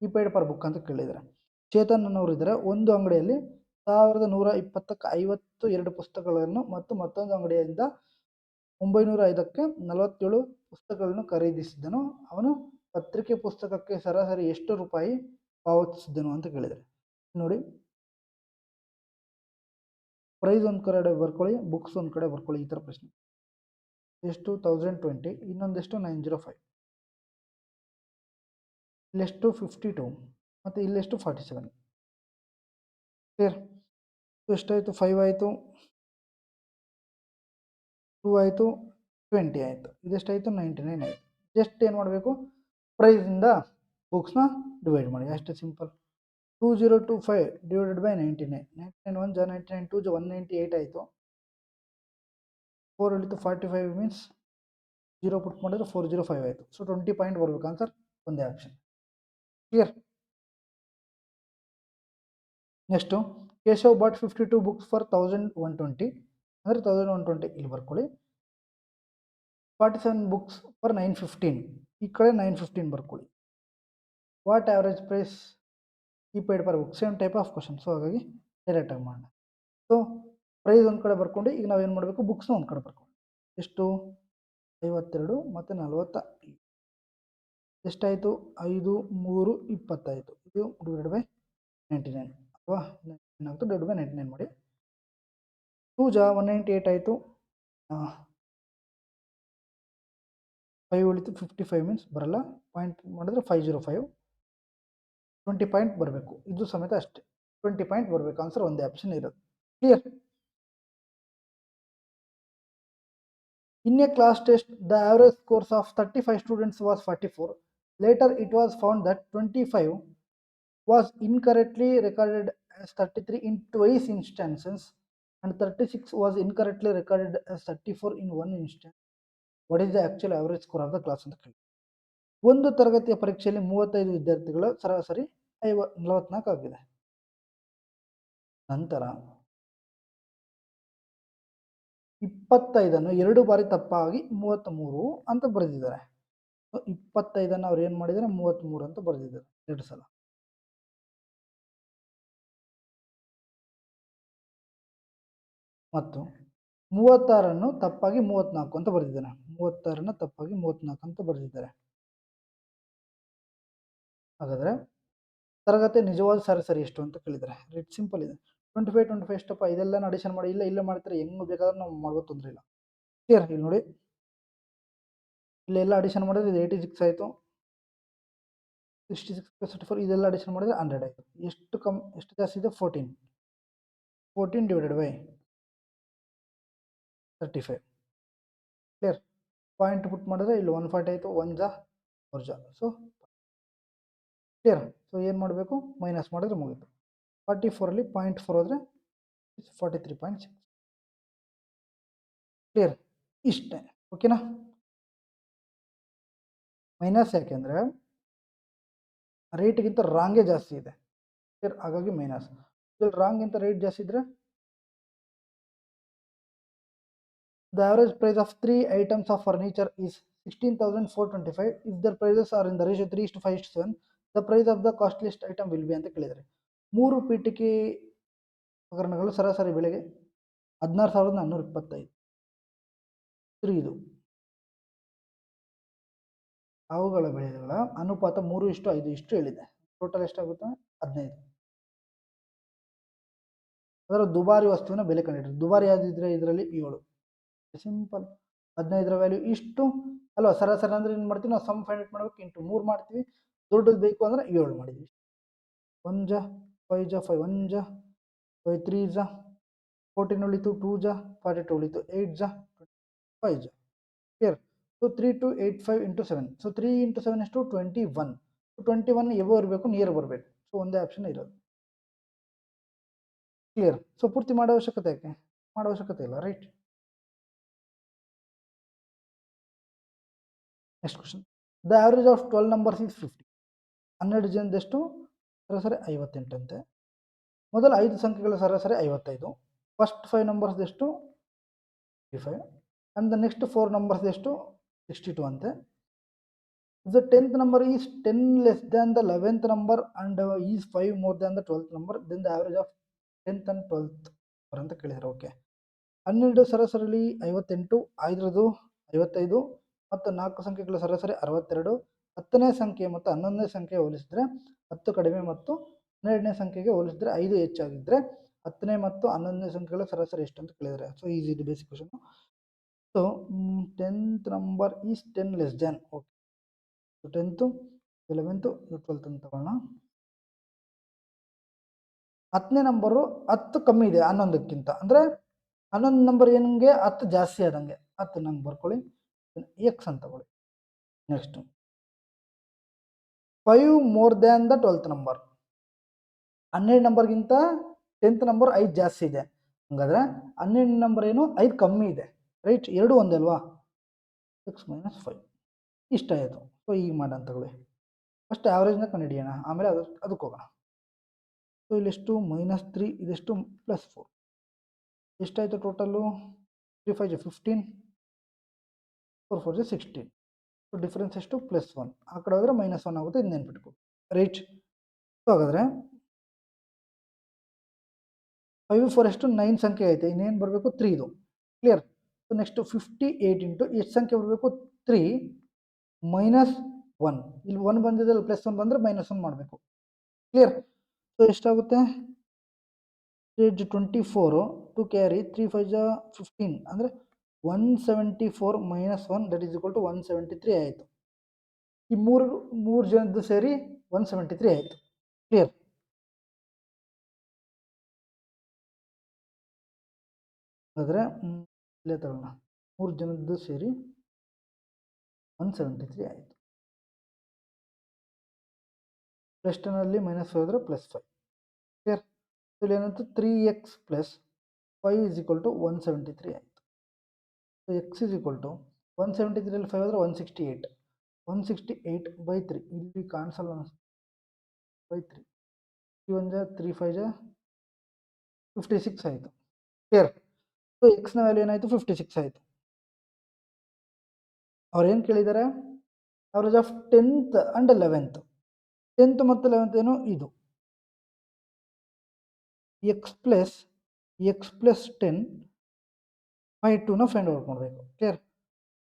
he paid per book ಅಂತ ಕೇಳಿದ್ದಾರೆ. ಚೇತನ್ ಅನ್ನೋರು ಇದ್ದಾರೆ. ಒಂದು ಅಂಗಡಿಯಲ್ಲಿ 1120ಕ್ಕೆ 52 ಪುಸ್ತಕಗಳನ್ನು ಮತ್ತು ಮತ್ತೊಂದು ಅಂಗಡಿಯಿಂದ 905ಕ್ಕೆ 47 ಪುಸ್ತಕಗಳನ್ನು ಖರೀದಿಸಿದ್ದನು. ಅವನು ಪತ್ರಿಕೆ ಪುಸ್ತಕಕ್ಕೆ ಸರಾಸರಿ ಎಷ್ಟು ರೂಪಾಯಿ ಪಾವತಿಸಿದ್ದನು ಅಂತ ಕೇಳಿದ್ದಾರೆ. ನೋಡಿ, ಪ್ರೈಸ್ ಒಂದು ಕಡೆ ಬರ್ಕೊಳ್ಳಿ, ಬುಕ್ಸ್ ಒಂದು ಕಡೆ ಬರ್ಕೊಳ್ಳಿ. ಈ ಥರ ಪ್ರಶ್ನೆ. ಎಷ್ಟು? 1020. ಇನ್ನೊಂದೆಷ್ಟು? 905. ಇಲ್ಲೆಷ್ಟು? 52 ಮತ್ತು ಇಲ್ಲೆಷ್ಟು? 47. ಕ್ಲಿಯರ್. ಎಷ್ಟಾಯಿತು? 5 ಆಯಿತು, 2 ಆಯಿತು, 20 ಆಯಿತು. ಇದೆಷ್ಟಾಯಿತು? 99 ಆಯಿತು. ಜಸ್ಟ್ ಏನು ಮಾಡಬೇಕು? ಪ್ರೈಸಿಂದ ಬುಕ್ಸ್ನ ಡಿವೈಡ್ ಮಾಡಿ, ಅಷ್ಟೇ ಸಿಂಪಲ್. 2025 divided by 99. 99 1 ಜಾ 99 2 ಜಾ 198 ಆಯಿತು. 4 ಉಳಿತು 45 ಮೀನ್ಸ್ 0 ಪುಟ್ ಮಾಡಿದ್ರೆ 405 ಆಯಿತು. ಸೊ 20 ಪಾಯಿಂಟ್ ಬರಬೇಕು ಆನ್ಸರ್. ಒಂದೇ option. Clear. Next Keshav bought 52 books for 1120 ಅಂದರೆ 1120 ಇಲ್ಲಿ ಬರ್ಕೊಳ್ಳಿ. 47 ಬುಕ್ಸ್ ಫಾರ್ 915 ಈ ಕಡೆ 915 ಬರ್ಕೊಳ್ಳಿ. ವಾಟ್ ಆವ್ರೇಜ್ ಪ್ರೈಸ್ ಈ paid per book? Same type of question. So ಹಾಗಾಗಿ ಡೈರೆಕ್ಟಾಗಿ ಮಾಡೋಣ. ಸೊ ಪ್ರೈಸ್ ಒಂದು ಕಡೆ ಬರ್ಕೊಂಡು ಈಗ ನಾವೇನು ಮಾಡಬೇಕು? ಬುಕ್ಸ್ನ ಒಂದು ಕಡೆ ಬರ್ಕೊಂಡು. ಎಷ್ಟು? 52 ಮತ್ತು 45 ಎಷ್ಟಾಯಿತು? 5 3 20 ಆಯಿತು. ಇದು ಡಿವೈಡೆಡ್ ಬೈ 99 ಅಥವಾ 99 ಡಿವೈಡ್ ಬೈ 99 ಮಾಡಿ. 2 ಜಾ 198 ಆಯಿತು. 5 ಉಳಿತು 55 ಮೀನ್ಸ್ ಬರಲ್ಲ. ಪಾಯಿಂಟ್ ಮಾಡಿದ್ರೆ 505. 20 ಪಾಯಿಂಟ್ ಬರಬೇಕು. ಇದು ಸಮೇತ ಅಷ್ಟೇ 20 ಪಾಯಿಂಟ್ ಬರಬೇಕು. ಆನ್ಸರ್ ಒಂದೇ ಆಪ್ಷನ್ ಇರೋದು. Clear. In a class test, the average scores of 35 students was 44. Later, it was found that 25 was incorrectly recorded as 33 in twice instances and 36 was incorrectly recorded as 34 in one instance. What is the actual average score of the class ಅಂತ ಕೇಳಿ. ಒಂದು ತರಗತಿಯ ಪರೀಕ್ಷೆಯಲ್ಲಿ 35 ವಿದ್ಯಾರ್ಥಿಗಳ ಸರಾಸರಿ 44 ಆಗಿದೆ. ನಂತರ 25ಅನ್ನು 2 ಬಾರಿ ತಪ್ಪಾಗಿ 33 ಅಂತ ಬರೆದಿದ್ದಾರೆ. 25ಅನ್ನು ಅವ್ರು ಏನು ಮಾಡಿದ್ದಾರೆ? 33 ಅಂತ ಬರೆದಿದ್ದಾರೆ 2 ಸಲ. ಮತ್ತು 36ಅನ್ನು ತಪ್ಪಾಗಿ 34 ಅಂತ ಬರೆದಿದ್ದಾರೆ. 36ಅನ್ನು ತಪ್ಪಾಗಿ 34 ಅಂತ ಬರೆದಿದ್ದಾರೆ. ಹಾಗಾದರೆ ತರಗತಿ ನಿಜವಾದ ಸರಾಸರಿ ಎಷ್ಟು ಅಂತ ಕೇಳಿದ್ದಾರೆ. ರೇಟ್ ಸಿಂಪಲ್ ಇದೆ. 25 25 ಎಷ್ಟಪ್ಪ? ಇದೆಲ್ಲ ಅಡಿಷನ್ ಮಾಡಿ. ಇಲ್ಲ ಇಲ್ಲೇ ಮಾಡ್ತಾರೆ, ಹೆಂಗೆ ಬೇಕಾದ್ರೆ ನಾವು ಮಾಡ್ಬೋದು, ತೊಂದರೆ ಇಲ್ಲ. ಕ್ಲಿಯರ್. ಇಲ್ಲಿ ನೋಡಿ, ಇಲ್ಲೆಲ್ಲ ಅಡಿಷನ್ ಮಾಡಿದ್ರೆ ಇದು 86 ಆಯಿತು. 66 + 34 ಇದೆಲ್ಲ ಅಡಿಷನ್ ಮಾಡಿದ್ರೆ 100 ಆಯಿತು. ಎಷ್ಟು ಜಾಸ್ತಿ ಇದೆ? 14. 14 ಡಿವೈಡೆಡ್ ಬೈ 35. ಕ್ಲಿಯರ್. ಪಾಯಿಂಟ್ ಪುಟ್ ಮಾಡಿದ್ರೆ ಇಲ್ಲಿ 140 ಆಯಿತು. 1 ಜಾ 4 ಜಾ. So clear. ಸೊ ಏನು ಮಾಡಬೇಕು? ಮೈನಸ್ ಮಾಡಿದ್ರೆ ಮುಗಿತು. 44ಅಲ್ಲಿ 0.4 ಹೋದರೆ 43.6. ಕ್ಲಿಯರ್. ಇಷ್ಟೇ. ಓಕೆನಾ? ಮೈನಸ್ ಯಾಕೆಂದರೆ ರೇಟ್ಗಿಂತ ರಾಂಗೇ ಜಾಸ್ತಿ ಇದೆ. ಕ್ಲಿಯರ್. ಹಾಗಾಗಿ ಮೈನಸ್. ಇದರಲ್ಲಿ ರಾಂಗಿಂತ ರೇಟ್ ಜಾಸ್ತಿ ಇದ್ದರೆ the average price of 3 items of furniture is 16,425. If their prices are in the ratio 3:5:7, the price of the costliest item will be ಅಂತ ಕೇಳಿದರೆ 3 ಪೀಠಿಕೆ ಉಪಕರಣಗಳು ಸರಾಸರಿ ಬೆಲೆಗೆ 16,425. ಇದು ಅವುಗಳ ಬೆಲೆಗಳ ಅನುಪಾತ 3:5 ಇಷ್ಟು ಹೇಳಿದೆ. ಟೋಟಲ್ ಎಷ್ಟಾಗುತ್ತೆ? 15. ಅದರ ದುಬಾರಿ ವಸ್ತುವಿನ ಬೆಲೆ ಕಂಡುಹಿಡಿಯಿರಿ. ದುಬಾರಿ ಯಾವ್ದಿದ್ರೆ ಇದರಲ್ಲಿ 7. ಸಿಂಪಲ್. 15ರ ವ್ಯಾಲ್ಯೂ ಇಷ್ಟು ಅಲ್ವಾ? ಸರಾಸರಿ ಅಂದ್ರೆ ಏನು ಮಾಡ್ತೀವಿ ನಾವು? ಸಮ್ ಫೈಂಡ್ ಔಟ್ ಮಾಡ್ಬೇಕು, ಇಂಟು 3 ಮಾಡ್ತೀವಿ. ದೊಡ್ಡದು ಬೇಕು ಅಂದ್ರೆ 7 ಮಾಡಿದ್ವಿ. 1 ಜ 5 ಜ 5 1 ಜ 5 3 ಜ 14 ಉಳಿತು, 2 ಜ 42 ಉಳಿತು, 8 ಜ 5 ಜ. Clear? So 3285 into 7. So 3 into 7 ಎಷ್ಟು? 21. 21 ಎಬೋ ಇರಬೇಕು, ನಿಯರ್ ಬರಬೇಕು. ಸೊ ಒಂದೇ ಆಪ್ಷನ್ ಇರೋದು. ಕ್ಲಿಯರ್? ಸೊ ಪೂರ್ತಿ ಮಾಡೋ ಅವಶ್ಯಕತೆ ಯಾಕೆ? ಮಾಡೋ ಅವಶ್ಯಕತೆ ಇಲ್ಲ, right? Next question. The average of 12 numbers is 50. 12 ಜನದಷ್ಟು ಸರಾಸರಿ 58 ಅಂತೆ. ಮೊದಲ 5 ಸಂಖ್ಯೆಗಳ ಸರಾಸರಿ 55. ಫಸ್ಟ್ 5 ನಂಬರ್ಸ್ ಎಷ್ಟು? 55. ಅಂಡ್ ದ ನೆಕ್ಸ್ಟ್ 4 ನಂಬರ್ಸ್ ಎಷ್ಟು? 62 ಅಂತೆ. The 10th number is 10 less than the 11th number and is 5 more than the 12th number, then the average of 10th and 12th ಅಂತ ಕೇಳಿದ್ರು. ಓಕೆ. 12 ಸರಾಸರಿ 58, 5ರದು 55 ಮತ್ತು 4 ಸಂಖ್ಯೆಗಳ ಸರಾಸರಿ 62. 10ನೇ ಸಂಖ್ಯೆ ಮತ್ತು 11ನೇ ಸಂಖ್ಯೆ ಹೋಲಿಸಿದ್ರೆ 10 ಕಡಿಮೆ ಮತ್ತು 12ನೇ ಸಂಖ್ಯೆಗೆ ಹೋಲಿಸಿದ್ರೆ 5 ಹೆಚ್ಚಾಗಿದ್ರೆ 10ನೇ ಮತ್ತು 11ನೇ ಸಂಖ್ಯೆಗಳ ಸರಾಸರಿ ಎಷ್ಟು ಅಂತ ಕೇಳಿದರೆ. ಸೊ ಈಸಿ ಇದು basic question. So 10th number is 10 less than. Okay. 10th 11th 12th ಅಂತ ತಗೋಣ. 10ನೇ ನಂಬರು 10 ಕಮ್ಮಿ ಇದೆ 11ಕ್ಕಿಂತ, ಅಂದ್ರೆ 11 ನಂಬರ್ ಏನಿಗೆ 10 ಜಾಸ್ತಿ ಆದಂಗೆ 10 ನಂಗೆ ಬರ್ಕೊಳ್ಳಿ, ಎಕ್ಸ್ ಅಂತ ತಗೊಳ್ಳಿ. Next 5 more than the 12th number. 12 ನಂಬರ್ಗಿಂತ 10th number 5 ಜಾಸ್ತಿ ಇದೆ. ಹಂಗಾದ್ರೆ 12 ನಂಬರ್ ಏನು? 5 ಕಮ್ಮಿ ಇದೆ, ರೈಟ್? ಎರಡು ಒಂದೇ ಅಲ್ವಾ? ಎಕ್ಸ್ ಮೈನಸ್ 5 ಇಷ್ಟ ಆಯಿತು. ಸೊ ಈಗ ಮಾಡೋಣ ತಗೊಳ್ಳಿ. ಫಸ್ಟ್ ಆವ್ರೇಜ್ನ ಕಂಡುಹಿಡಿಯೋಣ, ಆಮೇಲೆ ಅದಕ್ಕೆ ಹೋಗೋಣ. ಸೊ ಇಲ್ಲೆಷ್ಟು? -3, ಇದೆಷ್ಟು? +4. ಎಷ್ಟಾಯಿತು ಟೋಟಲ್ಲು? 3 5 15, 4 4 16. ಸೊ ಡಿಫ್ರೆನ್ಸ್ ಎಷ್ಟು? +1. ಆ ಕಡೆ ಹೋದರೆ -1 ಆಗುತ್ತೆ, ಇದು ನೆನ್ಪಿಟ್ಕೊ, ರೈಟ್? ಸೊ ಹಾಗಾದರೆ 5 4 ಎಷ್ಟು? 9 ಸಂಖ್ಯೆ ಐತೆ, ಇನ್ನೇನು ಬರಬೇಕು? 3 ಇದು. ಕ್ಲಿಯರ್? ಸೊ ನೆಕ್ಸ್ಟ್ 58 ಇಂಟು ಎಷ್ಟು ಸಂಖ್ಯೆ ಬರಬೇಕು? 3 -1. ಇಲ್ಲಿ 1 ಬಂದಿದೆ, +1 ಬಂದರೆ -1 ಮಾಡಬೇಕು. ಕ್ಲಿಯರ್? ಸೊ ಎಷ್ಟಾಗುತ್ತೆ? 24 ಟು ಕ್ಯಾರಿ 3 5 15 ಅಂದರೆ 174 -1 ದಟ್ ಈಸ್ ಈಕ್ವಲ್ ಟು 173 ಆಯಿತು. ಈ ಮೂರು ಜನದ್ದು ಸೇರಿ 173 ಆಯಿತು. ಕ್ಲಿಯರ್? ಹಾಗಾದರೆ ಇಲ್ಲೇ ತಗೋಣ. 3 ಜನದ್ದು ಸೇರಿ 173 ಆಯಿತು. +10 -5 ಹೋದರೆ +5. ಕ್ಲಿಯರ್? ಇಲ್ಲಿ ಏನಂತ 3x + 5 = 173 ಆಯಿತು. ಸೊ x = 173 5 ಹೋದರೆ 168. 168/3 ಇಲ್ಲಿ ಕಾಣಿಸಲ್ಲ /3. 3 1 3 5 56 ಆಯಿತು. ಕ್ಲಿಯರ್? ಸೊ ಎಕ್ಸ್ನ ವ್ಯಾಲ್ಯೂ ಏನಾಯಿತು? 56 ಆಯಿತು. ಅವ್ರು ಏನು ಕೇಳಿದ್ದಾರೆ? Average of 10th and 11th. 10th ಮತ್ತು 11th ಏನು? ಇದು x + 10 by 2ನ ಫೈಂಡ್ ಔಟ್ ಮಾಡಬೇಕು. ಕ್ಲಿಯರ್?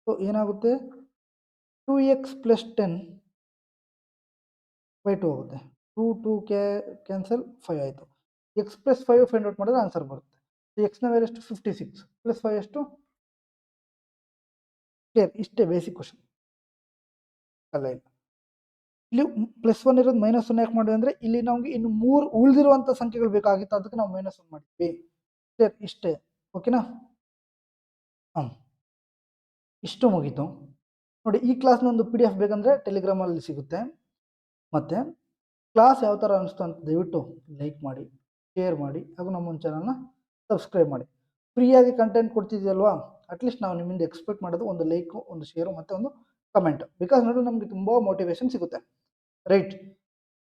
ಸೊ ಏನಾಗುತ್ತೆ? 2x + 10 by 2 ಆಗುತ್ತೆ. 2 ಕ್ಯಾನ್ಸಲ್, 5 ಆಯಿತು. x + 5 ಫೈಂಡ್ ಔಟ್ ಮಾಡಿದ್ರೆ ಆನ್ಸರ್ ಬರುತ್ತೆ. ಎಕ್ಸ್ನ ವ್ಯಾಲ್ಯೂ ಎಷ್ಟು? 56 + 5 ಎಷ್ಟು? ಕ್ಲಿಯರ್? ಇಷ್ಟೇ ಬೇಸಿಕ್ ಕ್ವಶನ್. ಅಲ್ಲ ಇಲ್ಲ, ಇಲ್ಲಿ +1 ಇರೋದು -1 ಯಾಕೆ ಮಾಡಿದ್ವಿ ಅಂದರೆ ಇಲ್ಲಿ ನಮಗೆ ಇನ್ನು 3 ಉಳಿದಿರುವಂಥ ಸಂಖ್ಯೆಗಳು ಬೇಕಾಗಿತ್ತು, ಅದಕ್ಕೆ ನಾವು -1 ಮಾಡಿದ್ವಿ. ಕ್ಲಿಯರ್? ಇಷ್ಟೇ. ಓಕೆನಾ? ಇಷ್ಟು ಮುಗೀತು ನೋಡಿ. ಈ ಕ್ಲಾಸ್ನ ಒಂದು PDF ಬೇಕಂದರೆ ಟೆಲಿಗ್ರಾಮಲ್ಲಿ ಸಿಗುತ್ತೆ. ಮತ್ತು ಕ್ಲಾಸ್ ಯಾವ ಥರ ಅನಿಸ್ತು ಅಂತ ದಯವಿಟ್ಟು ಲೈಕ್ ಮಾಡಿ, ಶೇರ್ ಮಾಡಿ, ಹಾಗೂ ನಮ್ಮ ಚಾನಲ್ನ ಸಬ್ಸ್ಕ್ರೈಬ್ ಮಾಡಿ. ಫ್ರೀಯಾಗಿ ಕಂಟೆಂಟ್ ಕೊಡ್ತಿದ್ದೀವಲ್ವಾ, ಅಟ್ಲೀಸ್ಟ್ ನಾವು ನಿಮ್ಮಿಂದ ಎಕ್ಸ್ಪೆಕ್ಟ್ ಮಾಡೋದು ಒಂದು ಲೈಕು, ಒಂದು ಶೇರು ಮತ್ತು ಒಂದು ಕಮೆಂಟ್. ಬಿಕಾಸ್ ನೋಡಿ ನಮಗೆ ತುಂಬ ಮೋಟಿವೇಶನ್ ಸಿಗುತ್ತೆ, ರೈಟ್?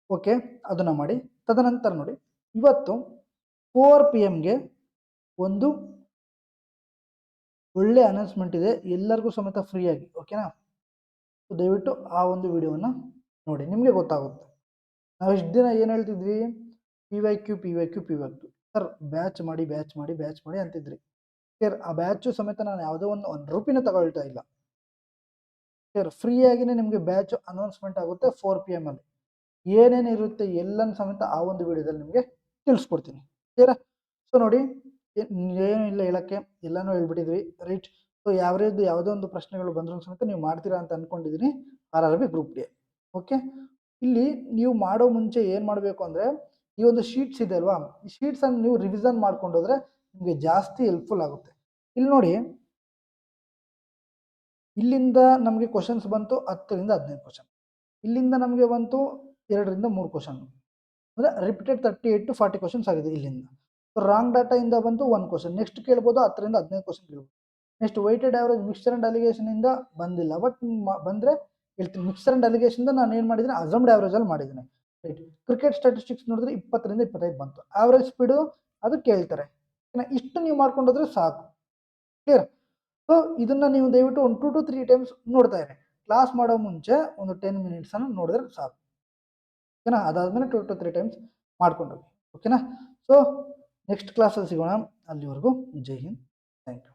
ಓಕೆ, ಅದನ್ನು ಮಾಡಿ. ತದನಂತರ ನೋಡಿ, ಇವತ್ತು 4 PM ಒಂದು ಒಳ್ಳೆ ಅನೌನ್ಸ್ಮೆಂಟ್ ಇದೆ, ಎಲ್ಲರಿಗೂ ಸಮೇತ ಫ್ರೀಯಾಗಿ. ಓಕೆನಾ? ದಯವಿಟ್ಟು ಆ ಒಂದು ವಿಡಿಯೋವನ್ನು ನೋಡಿ, ನಿಮಗೆ ಗೊತ್ತಾಗುತ್ತೆ. ನಾವು ಇಷ್ಟು ದಿನ ಏನು ಹೇಳ್ತಿದ್ವಿ, P Y Q P Y Q P Y Q sir, batch ಮಾಡಿ ಬ್ಯಾಚ್ ಮಾಡಿ ಬ್ಯಾಚ್ ಮಾಡಿ ಅಂತಿದ್ರಿ. ಸರ್ ಆ ಬ್ಯಾಚು ಸಮೇತ ನಾನು ಯಾವುದೋ ಒಂದು ರೂಪಾಯಿನೂ ತಗೊಳ್ತಾ ಇಲ್ಲ. ಸರ್ ಫ್ರೀಯಾಗಿನೇ ನಿಮಗೆ ಬ್ಯಾಚ್ ಅನೌನ್ಸ್ಮೆಂಟ್ ಆಗುತ್ತೆ 4 PM ಅಲ್ಲಿ. ಏನೇನು ಇರುತ್ತೆ ಎಲ್ಲನೂ ಸಮೇತ ಆ ಒಂದು ವಿಡಿಯೋದಲ್ಲಿ ನಿಮಗೆ ತಿಳಿಸ್ಕೊಡ್ತೀನಿ. ಕ್ಲಿಯರಾ? ಸೊ ನೋಡಿ, ಏನು ಇಲ್ಲ ಹೇಳಕ್ಕೆ, ಎಲ್ಲಾನು ಹೇಳ್ಬಿಟ್ಟಿದ್ವಿ ರೈಟ್. ಸೊ ಯಾವುದೋ ಒಂದು ಪ್ರಶ್ನೆಗಳು ಬಂದರೂ ಸಮೇತ ನೀವು ಮಾಡ್ತೀರಾ ಅಂತ ಅನ್ಕೊಂಡಿದ್ದೀನಿ RRB ಗ್ರೂಪ್ ಡಿ. ಓಕೆ, ಇಲ್ಲಿ ನೀವು ಮಾಡೋ ಮುಂಚೆ ಏನು ಮಾಡಬೇಕು ಅಂದರೆ, ಈ ಒಂದು ಶೀಟ್ಸ್ ಇದೆ ಅಲ್ವಾ, ಈ ಶೀಟ್ಸನ್ನು ನೀವು ರಿವಿಷನ್ ಮಾಡ್ಕೊಂಡು ಹೋದ್ರೆ ನಿಮಗೆ ಜಾಸ್ತಿ ಹೆಲ್ಪ್ಫುಲ್ ಆಗುತ್ತೆ. ಇಲ್ಲಿ ನೋಡಿ, ಇಲ್ಲಿಂದ ನಮಗೆ ಕ್ವಶನ್ಸ್ ಬಂತು 10ರಿಂದ 15 ಕ್ವಶನ್. ಇಲ್ಲಿಂದ ನಮಗೆ ಬಂತು 2ರಿಂದ 3 ಕ್ವಶನ್. ಅಂದರೆ ರಿಪೀಟೆಡ್ 38 to 40 ಕ್ವಶನ್ಸ್ ಆಗಿದೆ ಇಲ್ಲಿಂದ. ರಾಂಗ್ ಡಾಟಾ ಇಂದ ಬಂತು 1 ಕ್ವಶನ್. ನೆಕ್ಸ್ಟ್ ಕೇಳ್ಬೋದು 10ರಿಂದ 15 ಕ್ವಶನ್ ಕೇಳ್ಬೋದು. Next weighted average mixture and allegation ಇಂದ ಬಂದಿಲ್ಲ, ಬಟ್ ಬಂದರೆ ಹೇಳ್ತೀನಿ. ಮಿಕ್ಸ್ಚರ್ ಅಂಡ್ ಅಲಿಗೇಷನ್ ನಾನು ಏನು ಮಾಡಿದ್ದೀನಿ, ಅಸಮ್ಡ್ ಆವರೇಜ್ ಅಲ್ಲಿ ಮಾಡಿದ್ದೀನಿ. ರೈಟ್. ಕ್ರಿಕೆಟ್ ಸ್ಟಾಟಿಸ್ಟಿಕ್ಸ್ ನೋಡಿದ್ರೆ 20ರಿಂದ 25 ಬಂತು. ಆವರೇಜ್ ಸ್ಪೀಡು ಅದು ಕೇಳ್ತಾರೆ. ಇಷ್ಟು ನೀವು ಮಾಡ್ಕೊಂಡೋದ್ರೆ ಸಾಕು. ಕ್ಲಿಯರ್? ಸೊ ಇದನ್ನ ನೀವು ದಯವಿಟ್ಟು ಒಂದು 2 to 3 ಟೈಮ್ಸ್ ನೋಡ್ತಾ ಇರಿ. ಕ್ಲಾಸ್ ಮಾಡೋ ಮುಂಚೆ ಒಂದು 10 ಮಿನಿಟ್ಸ್ ಅನ್ನು ನೋಡಿದ್ರೆ ಸಾಕು. ಓಕೆನಾ? ಅದಾದ್ಮೇಲೆ 2 to 3 ಟೈಮ್ಸ್ ಮಾಡ್ಕೊಂಡು ಹೋಗಿ. ಓಕೆನಾ? ಸೊ ನೆಕ್ಸ್ಟ್ ಕ್ಲಾಸಲ್ಲಿ ಸಿಗೋಣ. ಅಲ್ಲಿವರೆಗೂ ಜೈ ಹಿಂದ್. Thank you.